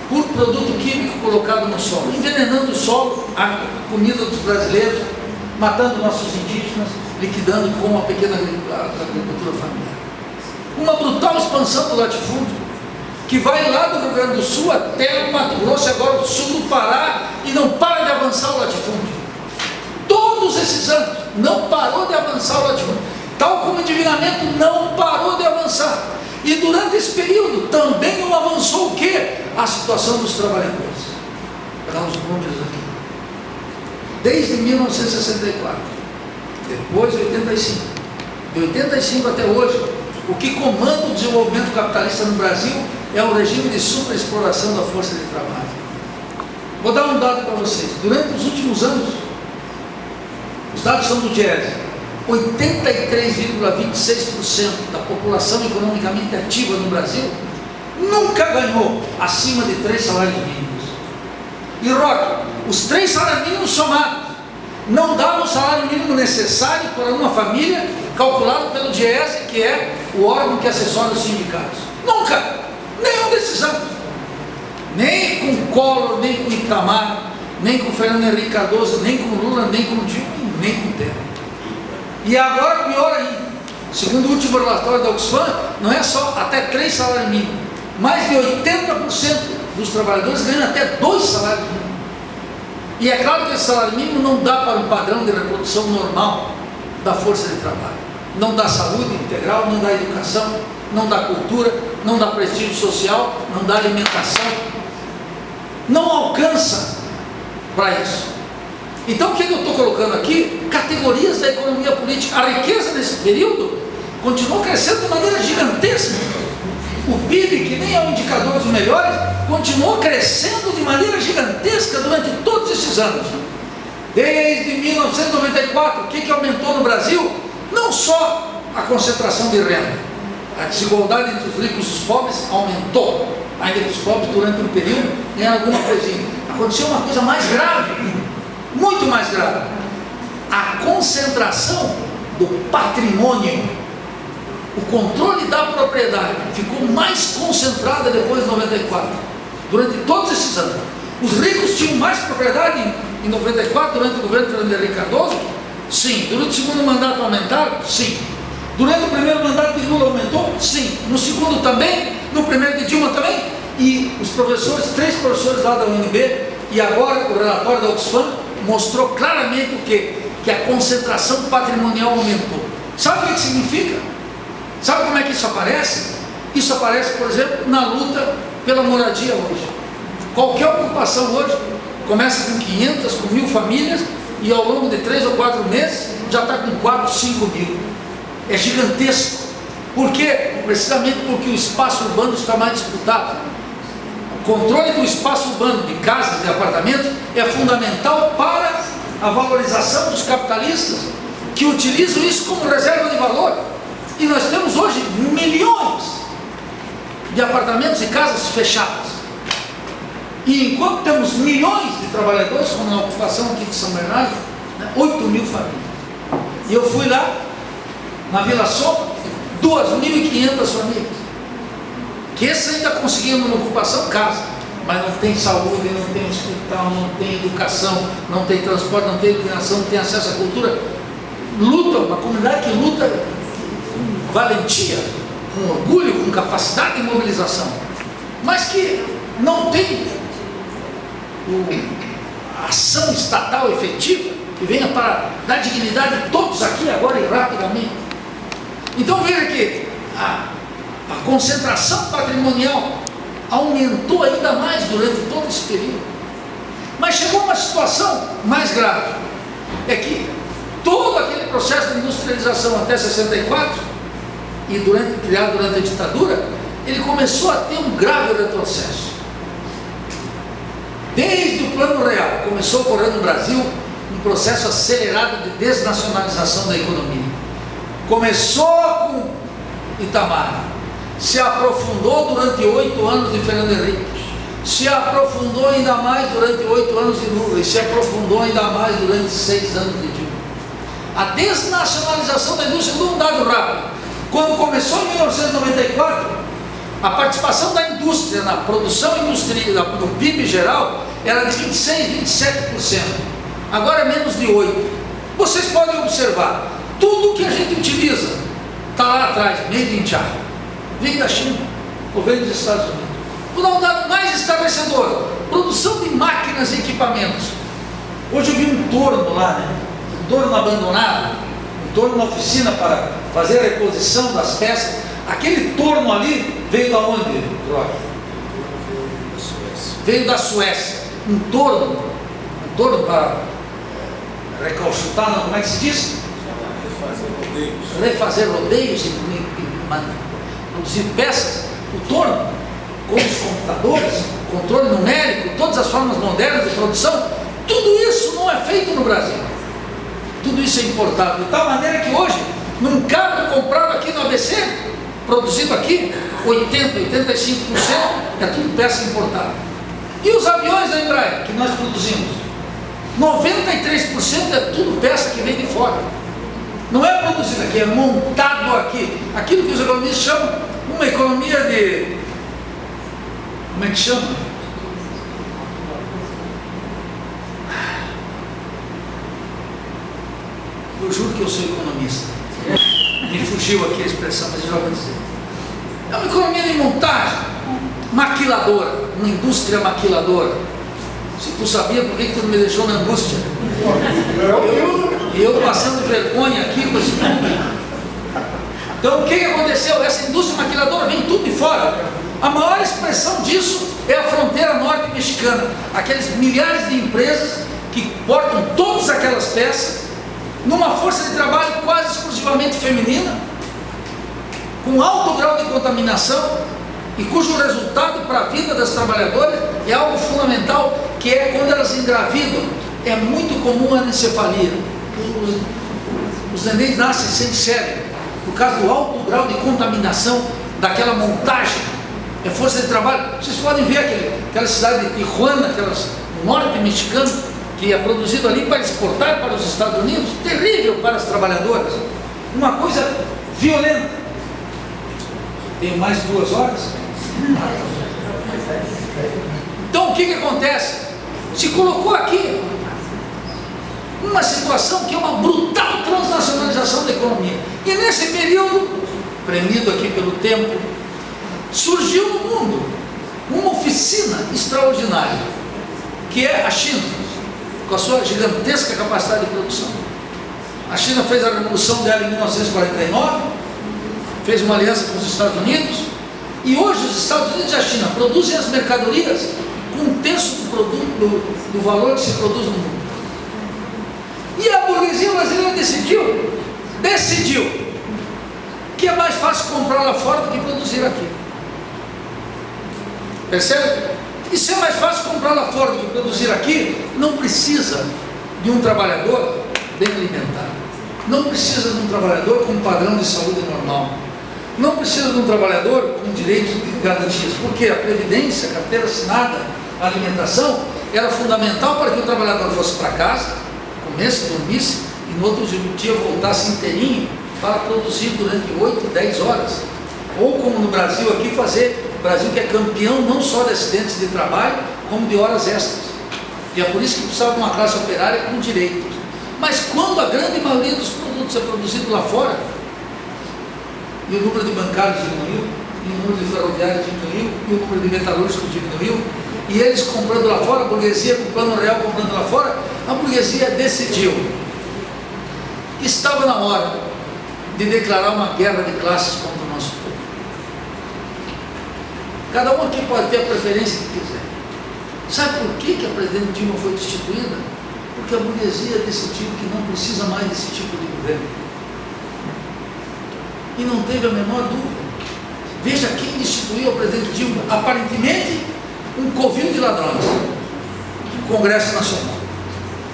por produto químico colocado no solo, envenenando o solo, a comida dos brasileiros, matando nossos indígenas, liquidando com a pequena agricultura familiar. Uma brutal expansão do latifúndio, que vai lá do Rio Grande do Sul até o Mato Grosso, agora o sul do Pará, e não para de avançar o latifúndio. Todos esses anos, não parou de avançar o latifúndio. Tal como o endividamento não parou de avançar. E durante esse período também não avançou o quê? A situação dos trabalhadores. Para dar os números aqui. Desde 1964, depois de 85, de 85 até hoje, o que comanda o desenvolvimento capitalista no Brasil é o regime de superexploração da força de trabalho. Vou dar um dado para vocês. Durante os últimos anos, os dados são do Diese, 83,26% da população economicamente ativa no Brasil nunca ganhou acima de 3 salários mínimos. E Roque, os 3 salários mínimos somados não davam o salário mínimo necessário para uma família, calculado pelo Diese, que é o órgão que assessora os sindicatos. Nunca! Nenhum desses anos. Nem com Collor, nem com Itamar, nem com Fernando Henrique Cardoso, nem com Lula, nem com Dilma, nem com Temer. E agora pior ainda. Segundo o último relatório da Oxfam, não é só até 3 salários mínimos. Mais de 80% dos trabalhadores ganham até 2 salários mínimos. E é claro que esse salário mínimo não dá para um padrão de reprodução normal da força de trabalho. Não dá saúde integral, não dá educação, não dá cultura, não dá prestígio social, não dá alimentação. Não alcança para isso. Então o que eu estou colocando aqui? Categorias da economia política. A riqueza nesse período continuou crescendo de maneira gigantesca. O PIB, que nem é um indicador dos melhores, continuou crescendo de maneira gigantesca durante todos esses anos. Desde 1994, o que aumentou no Brasil? Não só a concentração de renda, a desigualdade entre os ricos e os pobres aumentou. Ainda que os pobres, durante um período, ganharam alguma coisinha. Aconteceu uma coisa mais grave, muito mais grave: a concentração do patrimônio. O controle da propriedade ficou mais concentrada depois de 94, durante todos esses anos. Os ricos tinham mais propriedade em 94, durante o governo de Fernando Henrique Cardoso? Sim. Durante o segundo mandato aumentaram? Sim. Durante o primeiro mandato de Lula aumentou? Sim. No segundo também? No primeiro de Dilma também? E os professores, 3 professores lá da UNB, e agora o relatório da Oxfam mostrou claramente o quê? Que a concentração patrimonial aumentou. Sabe o que significa? Sabe como é que isso aparece? Isso aparece, por exemplo, na luta pela moradia hoje. Qualquer ocupação hoje começa com 500, com 1.000 famílias, e ao longo de 3 ou 4 meses já está com 4, 5 mil. É gigantesco. Por quê? Precisamente porque o espaço urbano está mais disputado. O controle do espaço urbano, de casas, de apartamentos, é fundamental para a valorização dos capitalistas, que utilizam isso como reserva de valor. E nós temos hoje milhões de apartamentos e casas fechadas. E enquanto temos milhões de trabalhadores, como na ocupação aqui de São Bernardo, 8 mil famílias. E eu fui lá, na Vila Sombra, 2.500 famílias. Que esses ainda conseguiram na ocupação casa, mas não tem saúde, não tem hospital, não tem educação, não tem transporte, não tem iluminação, não tem acesso à cultura. Luta, uma comunidade que luta com valentia, com orgulho, com capacidade de mobilização, mas que não tem a ação estatal efetiva que venha para dar dignidade a todos aqui agora e rapidamente. Então veja que A concentração patrimonial aumentou ainda mais durante todo esse período. Mas chegou uma situação mais grave, é que todo aquele processo de industrialização até 64, e criado durante a ditadura, ele começou a ter um grave retrocesso. Desde o Plano Real, começou a ocorrer no Brasil um processo acelerado de desnacionalização da economia. Começou com Itamar, se aprofundou durante 8 anos de Fernando Henrique, se aprofundou ainda mais durante 8 anos de Lula e se aprofundou ainda mais durante 6 anos de Dilma. A desnacionalização da indústria deu um dado rápido. Quando começou em 1994, a participação da indústria na produção industrial, no PIB geral, era de 26%, 27%. Agora é menos de 8%. Vocês podem observar, tudo que a gente utiliza está lá atrás, made in China, vem da China ou vem dos Estados Unidos. Vou dar um dado mais esclarecedor: produção de máquinas e equipamentos. Hoje eu vi um torno lá, né? Um torno abandonado, um torno na oficina para fazer a reposição das peças. Aquele torno ali veio da onde, Roque? Veio da Suécia. Um torno para recalchutar, não, como é que se diz? Refazer rodeios e produzir peças. O torno, com os computadores, controle numérico, todas as formas modernas de produção, tudo isso não é feito no Brasil. Tudo isso é importado, de tal maneira que hoje, num carro comprado aqui no ABC, produzido aqui, 80%, 85% é tudo peça importada. E os aviões da Embraer, que nós produzimos, 93% é tudo peça que vem de fora. Não é produzido aqui, é montado aqui. Aquilo que os economistas chamam uma economia de... Como é que chama? Eu juro que eu sou economista. Me fugiu aqui a expressão, mas eu já vou dizer. É uma economia de montagem, maquiladora, uma indústria maquiladora. Se tu sabia, por que tu não me deixou na angústia? Eu passando vergonha aqui com esse mundo. Então o que aconteceu? Essa indústria maquiladora vem tudo de fora. A maior expressão disso é a fronteira norte mexicana. Aqueles milhares de empresas que portam todas aquelas peças numa força de trabalho quase exclusivamente feminina, com alto grau de contaminação, e cujo resultado para a vida das trabalhadoras é algo fundamental, que é quando elas engravidam, é muito comum a anencefalia. Os nenéns nascem sem cérebro, por causa do alto grau de contaminação daquela montagem. É força de trabalho. Vocês podem ver aquela cidade de Tijuana, no norte mexicano, que é produzido ali para exportar para os Estados Unidos, terrível para as trabalhadoras, uma coisa violenta. Tenho mais de 2 horas. Então o que acontece? Se colocou aqui uma situação que é uma brutal transnacionalização da economia. E nesse período, premido aqui pelo tempo, surgiu no mundo uma oficina extraordinária, que é a China, com a sua gigantesca capacidade de produção. A China fez a revolução dela em 1949, fez uma aliança com os Estados Unidos, e hoje os Estados Unidos e a China produzem as mercadorias com 1/3 do valor que se produz no mundo. E a burguesia brasileira decidiu que é mais fácil comprar lá fora do que produzir aqui. Percebe? E se é mais fácil comprar lá fora do que produzir aqui, não precisa de um trabalhador bem alimentado, não precisa de um trabalhador com um padrão de saúde normal, não precisa de um trabalhador com direitos e garantias, porque a previdência, a carteira assinada, a alimentação era fundamental para que o trabalhador fosse para casa, comesse, dormisse e no outro dia voltasse inteirinho para produzir durante 8, 10 horas. Ou como no Brasil aqui, o Brasil que é campeão não só de acidentes de trabalho, como de horas extras. E é por isso que precisava de uma classe operária com direitos. Mas quando a grande maioria dos produtos é produzido lá fora, e o número de bancários diminuiu, e o número de ferroviários diminuiu, e o número de metalúrgicos diminuiu, e eles comprando lá fora, a burguesia com o Plano Real comprando lá fora, a burguesia decidiu que estava na hora de declarar uma guerra de classes contra o nosso povo. Cada um aqui pode ter a preferência que quiser. Sabe por que a presidente Dilma foi destituída? Porque a burguesia decidiu que não precisa mais desse tipo de governo. E não teve a menor dúvida. Veja quem destituiu a presidente Dilma. Aparentemente, um covil de ladrões. O Congresso Nacional.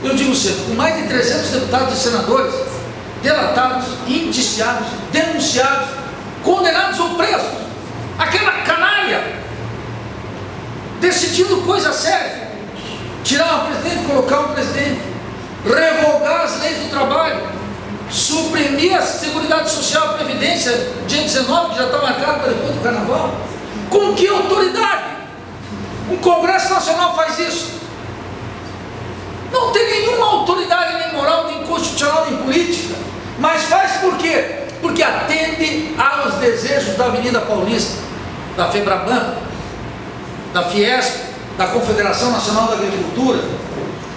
Eu digo sempre, com mais de 300 deputados e senadores delatados, indiciados, denunciados, condenados ou presos. Aquela canalha decidindo coisa séria. Tirar um presidente, colocar um presidente, revogar as leis do trabalho, suprimir a Seguridade Social e Previdência, dia 19, que já está marcado para depois do Carnaval. Com que autoridade um Congresso Nacional faz isso? Não tem nenhuma autoridade, nem moral, nem constitucional, nem política. Mas faz por quê? Porque atende aos desejos da Avenida Paulista, da FEBRABAN, da Fiesp, da Confederação Nacional da Agricultura,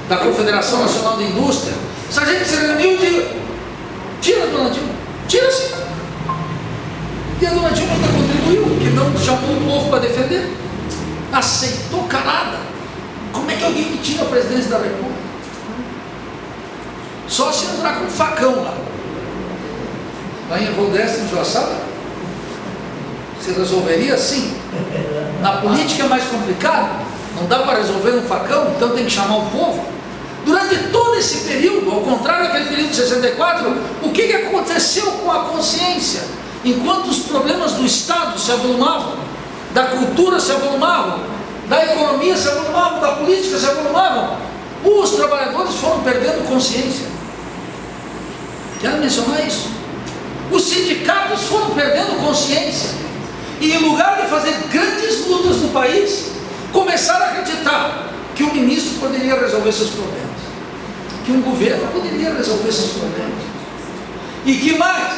da Confederação Nacional da Indústria. Se a gente se reuniu e diz, tira a dona Dilma, tira sim. E a dona Dilma ainda contribuiu, que não chamou o povo para defender, aceitou calada. Como é que alguém me tira a presidência da República? Só se entrar com um facão lá em Evoldeste, em Joaçaba, se resolveria assim. Na política é mais complicado, não dá para resolver no facão, então tem que chamar o povo. Durante todo esse período, ao contrário daquele período de 64, o que aconteceu com a consciência? Enquanto os problemas do Estado se avolumavam, da cultura se avolumavam, da economia se avolumavam, da política se avolumavam, os trabalhadores foram perdendo consciência. Quero mencionar isso. Os sindicatos foram perdendo consciência. E em lugar de fazer grandes lutas no país, começaram a acreditar que o ministro poderia resolver seus problemas, que um governo poderia resolver seus problemas. E que mais?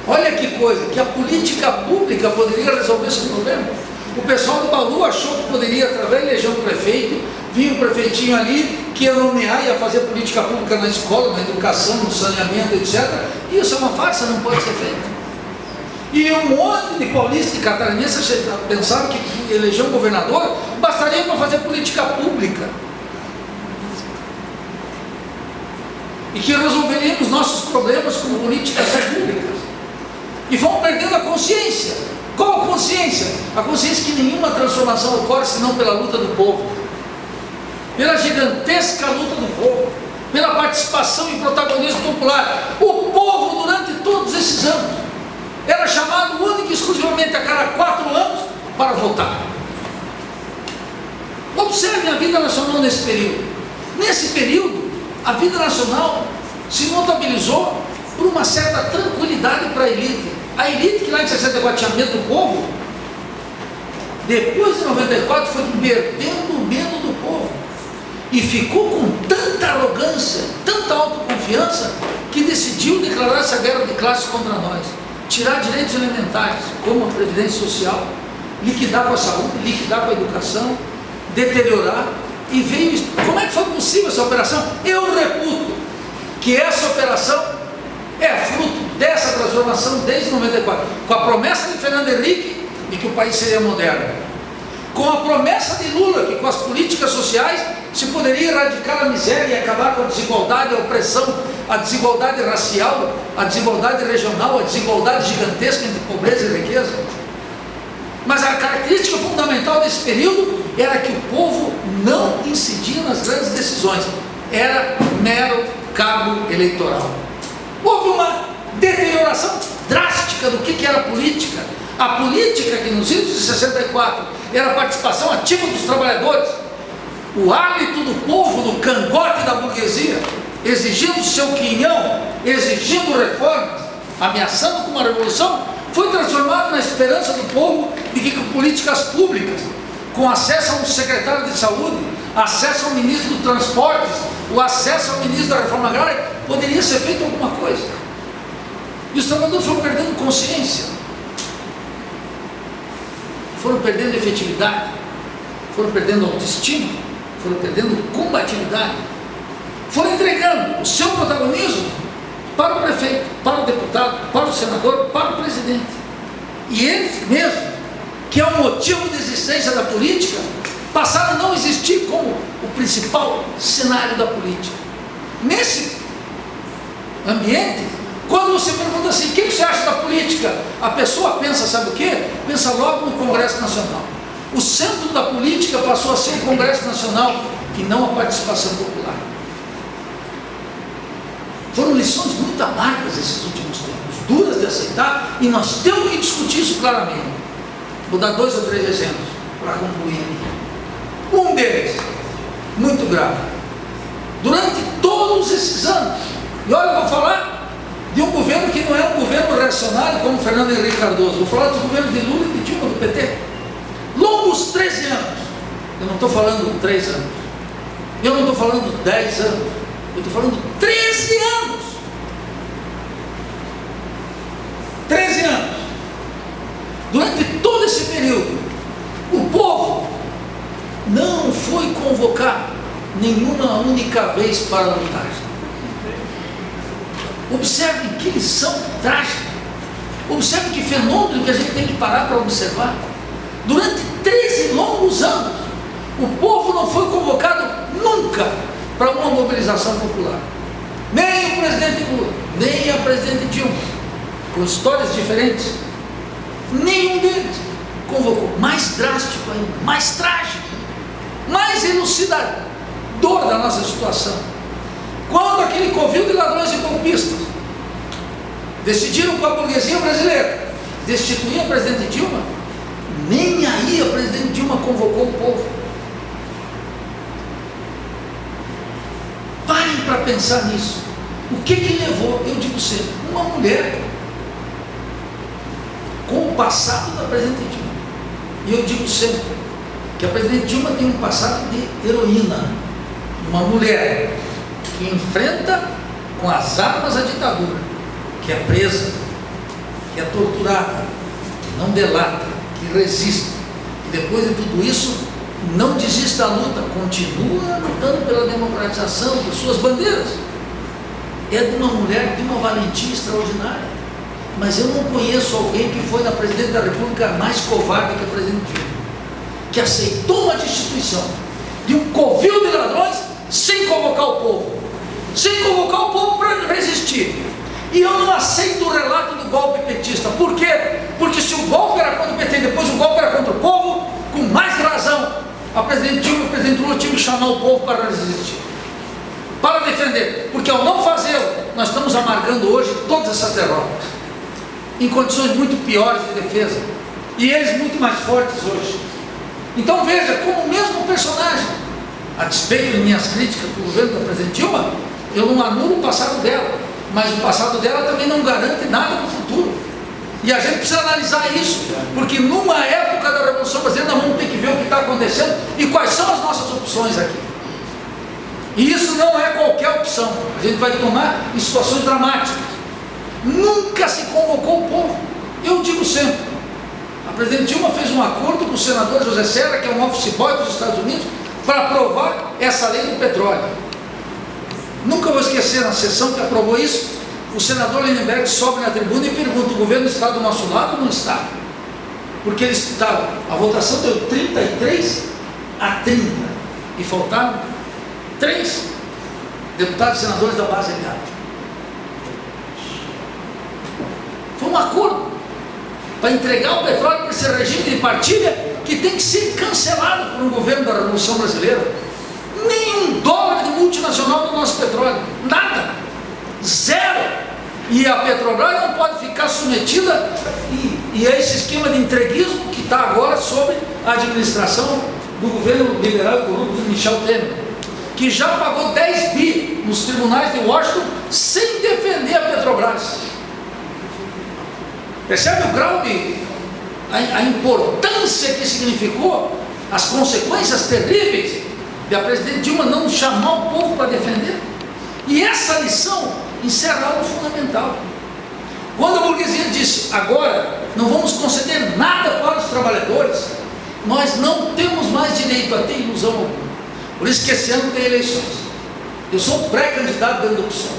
Olha que coisa, que a política pública poderia resolver seus problemas. O pessoal do Bauru achou que poderia, através de eleger um prefeito, vinha um prefeitinho ali que ia nomear, ia fazer política pública na escola, na educação, no saneamento, etc. E isso é uma farsa, não pode ser feito. E um monte de paulistas e catarinenses pensavam que eleger um governador bastaria para fazer política pública. E que resolveríamos nossos problemas com políticas públicas. E vão perdendo a consciência. Qual a consciência? A consciência que nenhuma transformação ocorre senão pela luta do povo. Pela gigantesca luta do povo. Pela participação e protagonismo popular. O povo, durante todos esses anos, era chamado única e exclusivamente a cada 4 anos para votar. Observem a vida nacional nesse período. Nesse período, a vida nacional se notabilizou por uma certa tranquilidade para a elite. A elite que lá em 64 tinha medo do povo, depois de 94 foi perdendo o medo do povo. E ficou com tanta arrogância, tanta autoconfiança, que decidiu declarar essa guerra de classes contra nós. Tirar direitos elementares, como a previdência social, liquidar com a saúde, liquidar com a educação, deteriorar, e veio. Como é que foi possível essa operação? Eu reputo que essa operação é fruto dessa transformação desde 94, com a promessa de Fernando Henrique de que o país seria moderno, com a promessa de Lula que com as políticas sociais se poderia erradicar a miséria e acabar com a desigualdade, a opressão, a desigualdade racial, a desigualdade regional, a desigualdade gigantesca entre pobreza e riqueza. Mas a característica fundamental desse período era que o povo não incidia nas grandes decisões, era mero cabo eleitoral. Houve uma deterioração drástica do que era política. A política que nos anos de 64 era a participação ativa dos trabalhadores, o hálito do povo, do cangote da burguesia, exigindo seu quinhão, exigindo reformas, ameaçando com uma revolução, foi transformado na esperança do povo de que com políticas públicas, com acesso a um secretário de saúde, acesso ao ministro do transportes, o acesso ao ministro da reforma agrária, poderia ser feito alguma coisa. E os trabalhadores foram perdendo consciência, foram perdendo efetividade, foram perdendo autoestima, foram perdendo combatividade, foram entregando o seu protagonismo para o prefeito, para o deputado, para o senador, para o presidente. E eles mesmos que é o motivo de existência da política, passaram a não existir como o principal cenário da política. Nesse ambiente, quando você pergunta assim, o que você acha da política? A pessoa pensa, sabe o quê? Pensa logo no Congresso Nacional. O centro da política passou a ser o Congresso Nacional e não a participação popular. Foram lições muito amargas esses últimos tempos, duras de aceitar, e nós temos que discutir isso claramente. Vou dar 2 ou 3 exemplos para concluir aqui. Um deles, muito grave. Durante todos esses anos, e olha, eu vou falar de um governo que não é um governo reacionário como Fernando Henrique Cardoso, vou falar dos governos de Lula e de Dilma, do PT. Longos 13 anos, eu não estou falando 3 anos, eu não estou falando 10 anos, eu estou falando 13 anos. 13 anos. Durante todo esse período, o povo não foi convocado nenhuma única vez para lutar. Observe que lição trágica. Observe que fenômeno que a gente tem que parar para observar. Durante 13 longos anos, o povo não foi convocado nunca para uma mobilização popular. Nem o presidente Lula, nem a presidente Dilma, com histórias diferentes, nenhum deles convocou. Mais drástico ainda, mais trágico, mais elucidador da nossa situação. Quando aquele covil de ladrões e golpistas decidiram com a burguesia brasileira destituir a presidente Dilma, nem aí a presidente Dilma convocou o povo. Parem para pensar nisso. O que levou, eu digo sempre, uma mulher com o passado da presidente Dilma. E eu digo sempre que a presidente Dilma tem um passado de heroína. Uma mulher que enfrenta com as armas a ditadura, que é presa, que é torturada, que não delata, que resiste, e depois de tudo isso não desiste da luta, continua lutando pela democratização, por suas bandeiras. É de uma mulher de uma valentia extraordinária. Mas eu não conheço alguém que foi na presidente da República mais covarde que a presidente Dilma, que aceitou uma destituição de um covil de ladrões sem convocar o povo, sem convocar o povo para resistir. E eu não aceito o relato do golpe petista. Por quê? Porque se o golpe era contra o PT e depois o golpe era contra o povo, com mais razão, a presidente Dilma e o presidente Lula tinham que chamar o povo para resistir, para defender. Porque ao não fazê-lo, nós estamos amargando hoje todas essas derrotas, em condições muito piores de defesa, e eles muito mais fortes hoje. Então veja como o mesmo personagem, a despeito de minhas críticas para o governo da presidente Dilma, eu não anulo o passado dela, mas o passado dela também não garante nada no futuro. E a gente precisa analisar isso, porque numa época da Revolução Brasileira nós vamos ter que ver o que está acontecendo e quais são as nossas opções aqui. E isso não é qualquer opção, a gente vai tomar em situações dramáticas. Nunca se convocou o povo. Eu digo sempre, a presidente Dilma fez um acordo com o senador José Serra, que é um office boy dos Estados Unidos, para aprovar essa lei do petróleo. Nunca vou esquecer, na sessão que aprovou isso, o senador Lindenberg sobe na tribuna e pergunta: o governo está do nosso lado ou não está? Porque eles estavam, a votação deu 33 a 30 e faltaram 3 deputados e senadores da base aliada. Foi um acordo para entregar o petróleo para esse regime de partilha que tem que ser cancelado por um governo da Revolução Brasileira. Nem $1 de multinacional do nosso petróleo, nada, zero. E a Petrobras não pode ficar submetida e a esse esquema de entreguismo que está agora sob a administração do governo liberal e corrupto de Michel Temer, que já pagou 10 bi nos tribunais de Washington sem defender a Petrobras. Percebe o grau de a importância que significou, as consequências terríveis de a presidente Dilma não chamar o povo para defender? E essa lição encerra algo fundamental. Quando a burguesia disse: agora não vamos conceder nada para os trabalhadores, nós não temos mais direito a ter ilusão alguma. Por isso que esse ano tem eleições. Eu sou pré-candidato dentro da opção.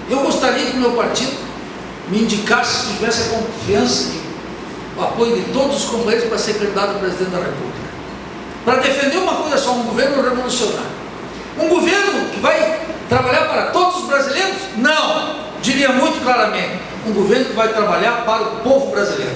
Eu gostaria que o meu partido me indicasse, se tivesse a confiança o apoio de todos os companheiros para ser candidato a presidente da República. Para defender uma coisa só, um governo revolucionário. Um governo que vai trabalhar para todos os brasileiros? Não! Diria muito claramente, um governo que vai trabalhar para o povo brasileiro.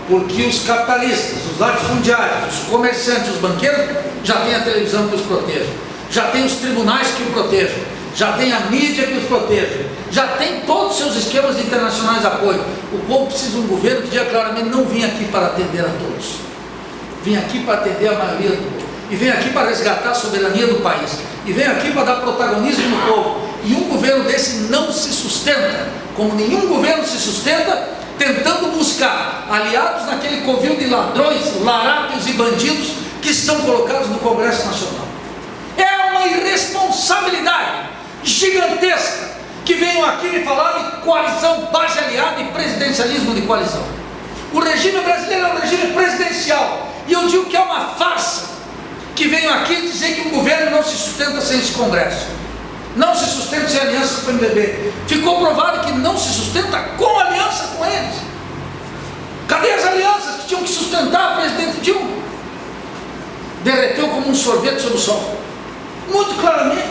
Porque os capitalistas, os latifundiários, os comerciantes, os banqueiros, já tem a televisão que os proteja, já tem os tribunais que os protejam, já tem a mídia que os proteja, já tem todos os seus esquemas internacionais de apoio. O povo precisa de um governo que diga claramente, não vim aqui para atender a todos, vim aqui para atender a maioria do povo, e vem aqui para resgatar a soberania do país, e vem aqui para dar protagonismo no povo. E um governo desse não se sustenta, como nenhum governo se sustenta, tentando buscar aliados naquele covil de ladrões, larápios e bandidos que estão colocados no Congresso Nacional. É uma irresponsabilidade gigantesca que venham aqui me falar de coalizão, base aliada e presidencialismo de coalizão. O regime brasileiro é um regime presidencial, e eu digo que é uma farsa que venham aqui dizer que um governo não se sustenta sem esse Congresso, não se sustenta sem aliança com o MDB. Ficou provado que não se sustenta com aliança com eles. Cadê as alianças que tinham que sustentar o presidente Dilma? Derreteu como um sorvete sob o sol, muito claramente.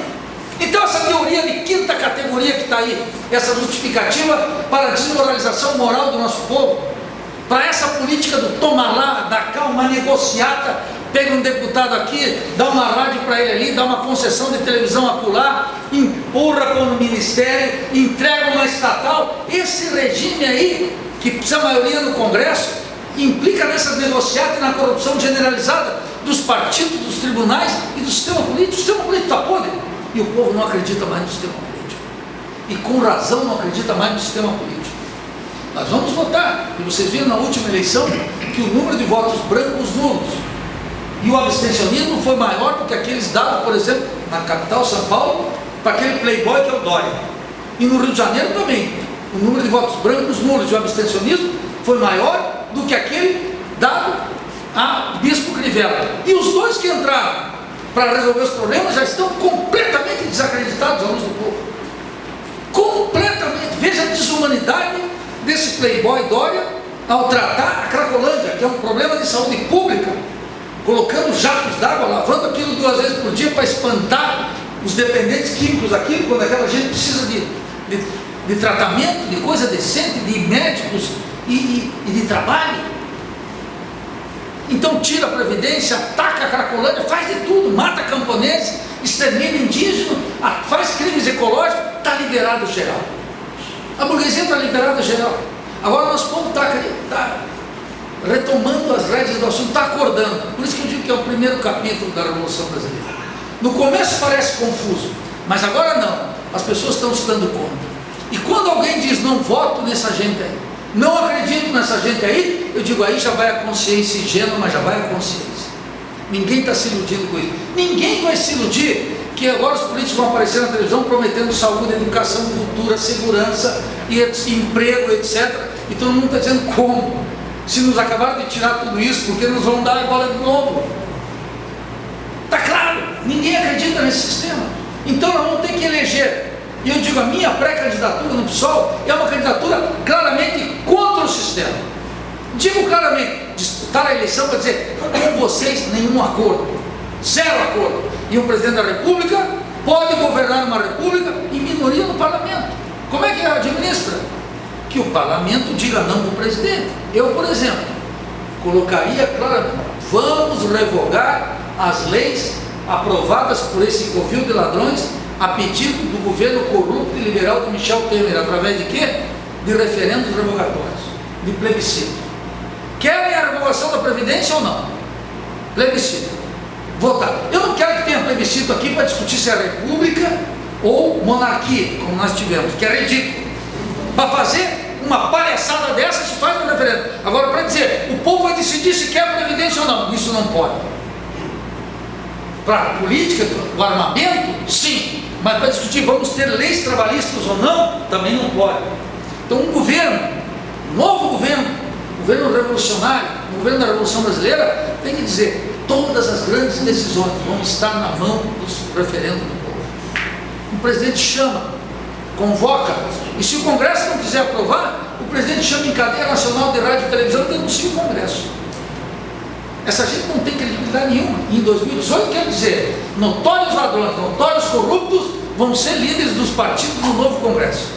Então essa teoria de quinta categoria que está aí, essa justificativa para a desmoralização moral do nosso povo, para essa política do toma lá, dá cá, uma negociata, pega um deputado aqui, dá uma rádio para ele ali, dá uma concessão de televisão acolá, empurra para o ministério, entrega uma estatal. Esse regime aí, que precisa maioria no Congresso, implica nessas negociatas e na corrupção generalizada dos partidos, dos tribunais e do sistema político. O sistema político está podre, e o povo não acredita mais no sistema político, e com razão não acredita mais no sistema político. Nós vamos votar, e vocês viram na última eleição que o número de votos brancos nulos e o abstencionismo foi maior do que aqueles dados, por exemplo, na capital, São Paulo, para aquele playboy que é o Dória. E no Rio de Janeiro também, o número de votos brancos nulos e o abstencionismo foi maior do que aquele dado a Bispo Crivella. E os dois que entraram para resolver os problemas já estão completamente desacreditados à luz do povo. Completamente. Veja a desumanidade desse playboy Dória ao tratar a Cracolândia, que é um problema de saúde pública, colocando jatos d'água, lavando aquilo 2 vezes por dia para espantar os dependentes químicos daquilo, quando aquela gente precisa de tratamento, de coisa decente, de médicos e de trabalho. Então tira a Previdência, ataca a Cracolândia, faz de tudo, mata camponeses, extermina indígena, faz crimes ecológicos, está liberado geral. A burguesia está liberada geral. Agora o nosso povo está retomando as rédeas do assunto, está acordando. Por isso que eu digo que é o primeiro capítulo da Revolução Brasileira. No começo parece confuso, mas agora não. As pessoas estão se dando conta. E quando alguém diz, não voto nessa gente aí, não acredito nessa gente aí, eu digo, aí já vai a consciência ingênua, mas já vai a consciência. Ninguém está se iludindo com isso. Ninguém vai se iludir que agora os políticos vão aparecer na televisão prometendo saúde, educação, cultura, segurança, e emprego, etc. E todo mundo está dizendo como? Se nos acabaram de tirar tudo isso, porque nos vão dar agora de novo. Está claro, ninguém acredita nesse sistema. Então nós vamos ter que eleger. E eu digo, a minha pré-candidatura no PSOL é uma candidatura claramente contra o sistema. Digo claramente, disputar a eleição para dizer, com vocês nenhum acordo, zero acordo. E o presidente da República pode governar uma república e minoria no parlamento. Como é que administra? Que o parlamento diga não para o presidente. Eu, por exemplo, colocaria claramente, vamos revogar as leis aprovadas por esse covil de ladrões a pedido do governo corrupto e liberal de Michel Temer, através de quê? De referendos revogatórios, de plebiscito. Querem a revogação da Previdência ou não? Plebiscito. Votar. Eu não quero que tenha plebiscito aqui para discutir se é república ou monarquia, como nós tivemos, que é ridículo. Para fazer uma palhaçada dessa, se faz um referendo. Agora, para dizer, o povo vai decidir se quer a Previdência ou não, isso não pode. Para a política, o armamento, sim, mas para discutir vamos ter leis trabalhistas ou não, também não pode. Então um governo, um novo governo, governo revolucionário, o governo da Revolução Brasileira, tem que dizer, todas as grandes decisões vão estar na mão dos referendos do povo. O presidente chama, convoca, e se o Congresso não quiser aprovar, o presidente chama em cadeia nacional de rádio e televisão e denuncia o Congresso. Essa gente não tem credibilidade nenhuma. Em 2018, quer dizer, notórios ladrões, notórios corruptos vão ser líderes dos partidos no novo Congresso.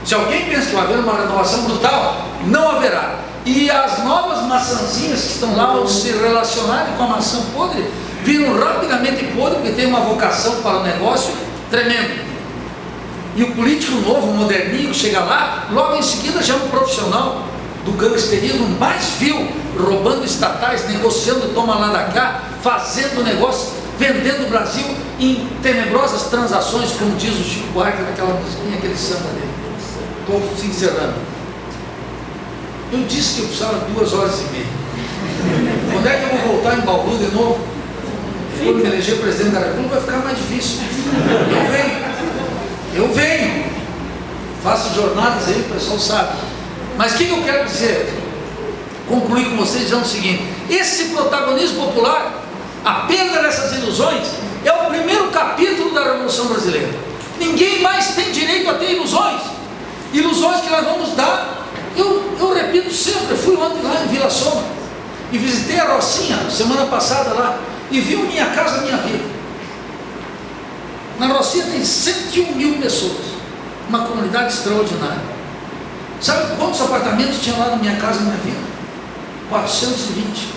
Se alguém pensa que vai haver uma renovação brutal, não haverá. E as novas maçãzinhas que estão lá, ao se relacionarem com a maçã podre, viram rapidamente podre, porque tem uma vocação para o negócio tremendo. E o político novo, moderninho, chega lá, logo em seguida já é um profissional do gangsterismo mais vil, roubando estatais, negociando toma lá da cá, fazendo negócio, vendendo o Brasil em tenebrosas transações, como diz o Chico Buarque naquela musiquinha, aquele samba dele. Estou se encerrando. Eu disse que eu precisava 2h30. Quando é que eu vou voltar em Bauru de novo? Quando me eleger presidente da República vai ficar mais difícil. Eu venho. Faço jornadas aí, o pessoal sabe. Mas o que eu quero dizer? Concluir com vocês dizendo o seguinte: esse protagonismo popular, a perda dessas ilusões, é o primeiro capítulo da Revolução Brasileira. Ninguém mais tem direito a ter ilusões. Ilusões que nós vamos dar. Eu repito sempre, eu fui ontem lá em Vila Soma e visitei a Rocinha semana passada lá e vi o Minha Casa Minha Vida. Na Rocinha tem 101 mil pessoas, uma comunidade extraordinária. Sabe quantos apartamentos tinha lá na Minha Casa Minha Vida? 420.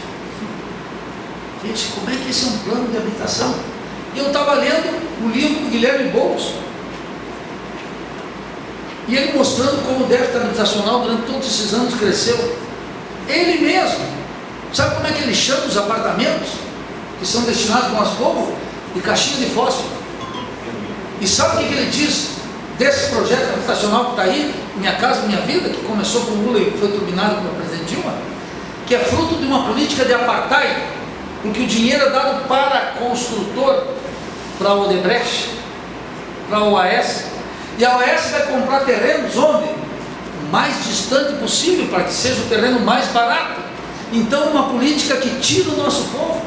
Gente, como é que esse é um plano de habitação? E eu estava lendo o livro do Guilherme Boulos, e ele mostrando como o déficit habitacional durante todos esses anos cresceu. Ele mesmo, sabe como é que ele chama os apartamentos que são destinados ao nosso povo? De caixinha de fósforo. E sabe o que ele diz desse projeto habitacional que está aí, Minha Casa Minha Vida, que começou com o Lula e foi turbinado com o presidente Dilma, que é fruto de uma política de apartheid, em que o dinheiro é dado para construtor, para o Odebrecht, para o OAS, e a OAS vai comprar terrenos onde? O mais distante possível, para que seja o terreno mais barato. Então, uma política que tira o nosso povo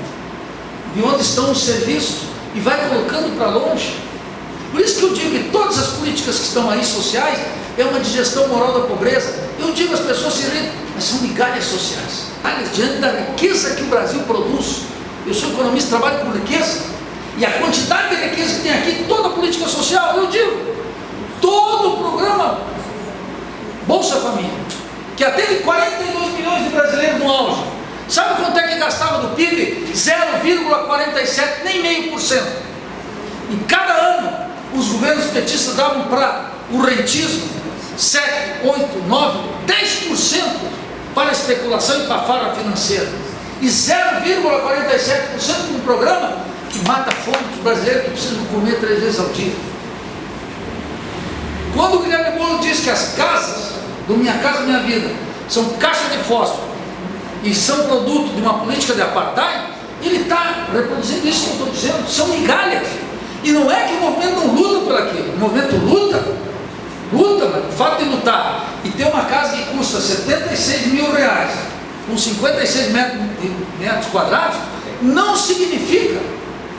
de onde estão os serviços e vai colocando para longe. Por isso que eu digo que todas as políticas que estão aí sociais é uma digestão moral da pobreza. Eu digo, as pessoas se irritam, mas são migalhas sociais. Diante da riqueza que o Brasil produz, eu sou economista, trabalho com riqueza, e a quantidade de riqueza que tem aqui, toda a política social, eu digo, todo o programa Bolsa Família, que atende 42 milhões de brasileiros no auge. Sabe quanto é que gastava do PIB? 0,47, nem meio por cento. Em cada ano, os governos petistas davam para o rentismo 7, 8, 9, 10% para a especulação e para a farra financeira. E 0,47% para um programa que mata a fome dos brasileiros que precisam comer 3 vezes ao dia. Quando o Guilherme Boulos diz que as casas do Minha Casa Minha Vida são caixa de fósforo e são produto de uma política de apartheid, ele está reproduzindo isso que eu estou dizendo, são migalhas. E não é que o movimento não luta por aquilo, o movimento luta, mas o fato de lutar e ter uma casa que custa 76 mil reais, com 56 metros quadrados, não significa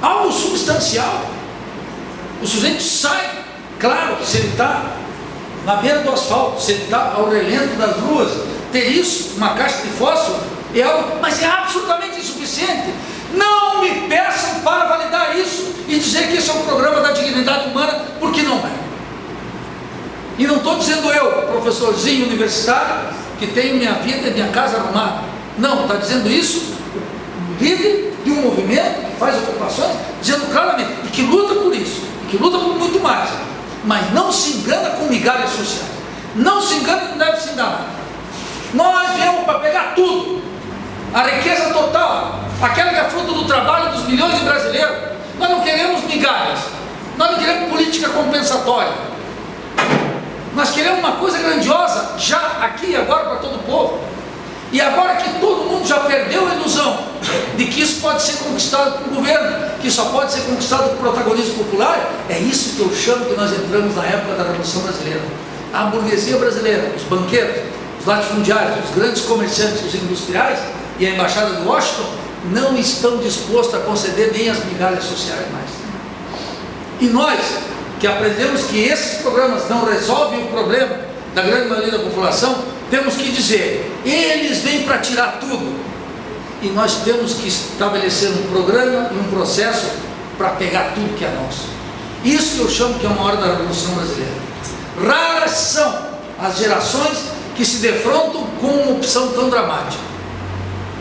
algo substancial. O sujeito sai. Claro que se ele está na beira do asfalto, se ele está ao relento das ruas, ter isso, uma caixa de fósforo, é algo, mas é absolutamente insuficiente. Não me peçam para validar isso e dizer que esse é um programa da dignidade humana, porque não é. E não estou dizendo eu, professorzinho universitário, que tenho minha vida e minha casa arrumada. Não, está dizendo isso o líder de um movimento que faz ocupações, dizendo claramente, e que luta por isso, e que luta por muito mais. Mas não se engana com migalhas sociais. Não se engana, não deve se enganar. Nós viemos para pegar tudo. A riqueza total, aquela que é fruto do trabalho dos milhões de brasileiros. Nós não queremos migalhas. Nós não queremos política compensatória. Nós queremos uma coisa grandiosa, já aqui e agora para todo o povo. E agora que todo mundo já perdeu a ilusão de que isso pode ser conquistado pelo governo, que só pode ser conquistado por protagonismo popular, é isso que eu chamo que nós entramos na época da Revolução Brasileira. A burguesia brasileira, os banqueiros, os latifundiários, os grandes comerciantes, os industriais e a Embaixada de Washington não estão dispostos a conceder nem as migalhas sociais mais. E nós, que aprendemos que esses programas não resolvem o problema da grande maioria da população, temos que dizer, eles vêm para tirar tudo. E nós temos que estabelecer um programa e um processo para pegar tudo que é nosso. Isso que eu chamo que é uma hora da Revolução Brasileira. Raras são as gerações que se defrontam com uma opção tão dramática.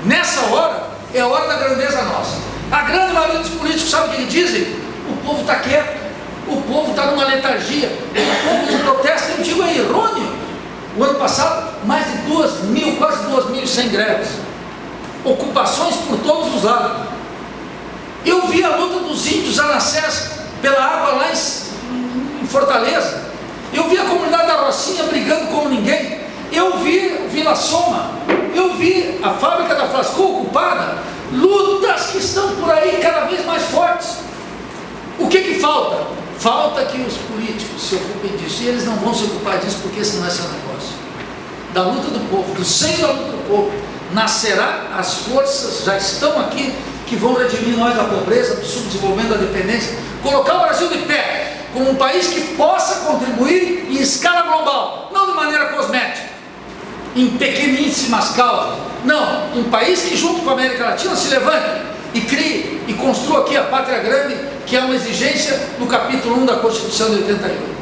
Nessa hora, é a hora da grandeza nossa. A grande maioria dos políticos sabe o que dizem? O povo está quieto, o povo está numa letargia, o povo não protesta. Eu digo, é irônico. O ano passado, mais de 2.000, quase 2.100 greves, ocupações por todos os lados. Eu vi a luta dos índios anassés pela água lá em Fortaleza. Eu vi a comunidade da Rocinha brigando como ninguém. Eu vi Vila Soma. Eu vi a fábrica da Flascou ocupada. Lutas que estão por aí cada vez mais fortes. O que falta? Falta que os políticos se ocupem disso. E eles não vão se ocupar disso porque esse não é seu negócio. Da luta do povo, do seio da luta do povo, nascerá as forças, já estão aqui, que vão redimir nós da pobreza, do subdesenvolvimento, da dependência, colocar o Brasil de pé, como um país que possa contribuir em escala global, não de maneira cosmética, em pequeníssimas causas, não, um país que junto com a América Latina se levante e crie e construa aqui a pátria grande, que é uma exigência do capítulo 1 da Constituição de 88.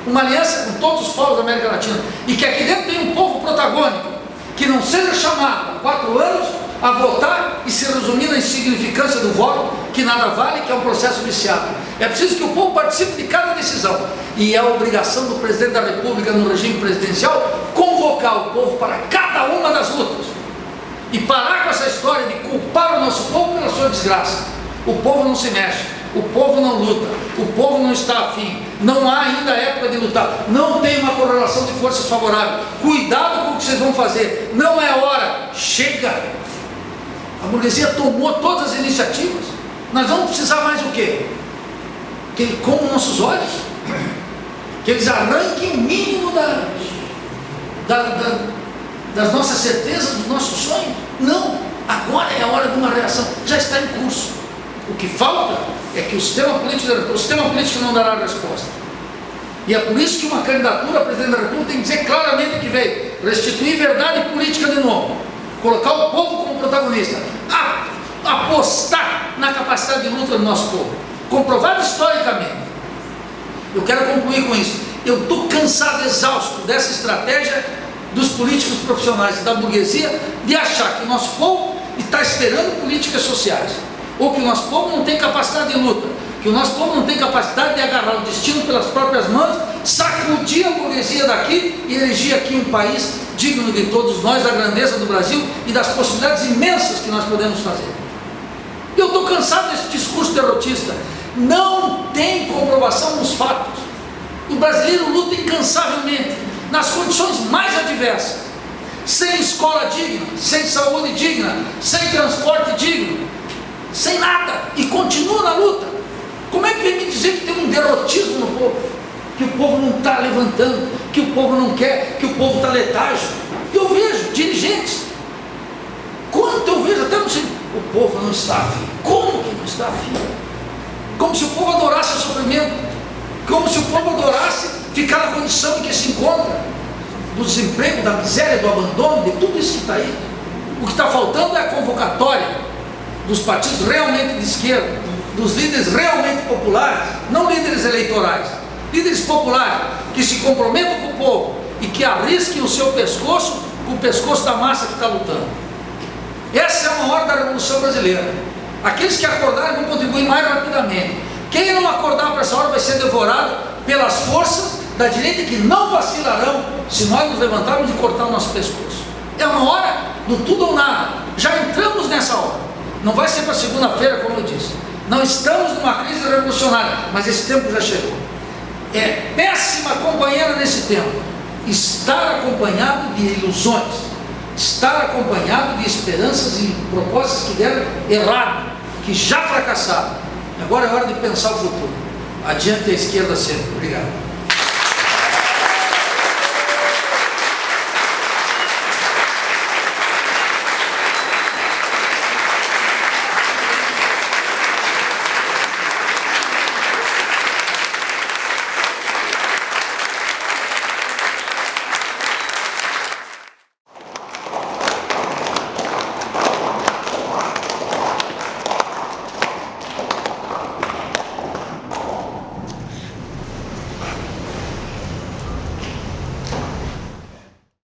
Uma aliança com todos os povos da América Latina, e que aqui dentro tem um povo protagônico, que não seja chamado há 4 anos a votar e se resumir na insignificância do voto, que nada vale, que é um processo viciado. É preciso que o povo participe de cada decisão, e é a obrigação do presidente da República no regime presidencial convocar o povo para cada uma das lutas e parar com essa história de culpar o nosso povo pela sua desgraça. O povo não se mexe, o povo não luta, o povo não está afim, não há ainda época de lutar, não tem uma correlação de forças favorável. Cuidado com o que vocês vão fazer, não é hora, chega. A burguesia tomou todas as iniciativas. Nós vamos precisar mais o quê? Que ele coma nossos olhos, que eles arranquem o mínimo das nossas certezas, dos nossos sonhos. Não, agora é a hora de uma reação, já está em curso. O que falta é que o sistema político não dará resposta. E é por isso que uma candidatura a presidente da República tem que dizer claramente que veio restituir verdade política de novo, colocar o povo como protagonista, apostar na capacidade de luta do nosso povo, comprovado historicamente. Eu quero concluir com isso. Eu estou cansado, exausto dessa estratégia dos políticos profissionais e da burguesia de achar que o nosso povo está esperando políticas sociais, ou que o nosso povo não tem capacidade de luta, que o nosso povo não tem capacidade de agarrar o destino pelas próprias mãos, sacudir a burguesia daqui e eleger aqui um país digno de todos nós, da grandeza do Brasil e das possibilidades imensas que nós podemos fazer. Eu estou cansado desse discurso derrotista. Não tem comprovação nos fatos. O brasileiro luta incansavelmente nas condições mais adversas, sem escola digna, sem saúde digna, sem transporte digno, sem nada, e continua na luta. Como é que vem me dizer que tem um derrotismo no povo? Que o povo não está levantando, que o povo não quer, que o povo está letárgico? Eu vejo dirigentes, quanto eu vejo, até não sei, o povo não está afim. Como que não está afim? Como se o povo adorasse o sofrimento, como se o povo adorasse ficar na condição em que se encontra, do desemprego, da miséria, do abandono, de tudo isso que está aí. O que está faltando é a convocatória dos partidos realmente de esquerda, dos líderes realmente populares, não líderes eleitorais, líderes populares, que se comprometam com o povo e que arrisquem o seu pescoço com o pescoço da massa que está lutando. Essa é uma hora da Revolução Brasileira. Aqueles que acordarem vão contribuir mais rapidamente. Quem não acordar para essa hora vai ser devorado pelas forças da direita, que não vacilarão se nós nos levantarmos e cortar o nosso pescoço. É uma hora do tudo ou nada. Já entramos nessa hora. Não vai ser para segunda-feira, como eu disse. Não estamos numa crise revolucionária, mas esse tempo já chegou. É péssima companheira nesse tempo estar acompanhado de ilusões, estar acompanhado de esperanças e propostas que deram errado, que já fracassaram. Agora é hora de pensar o futuro. Adiante a esquerda sempre. Obrigado.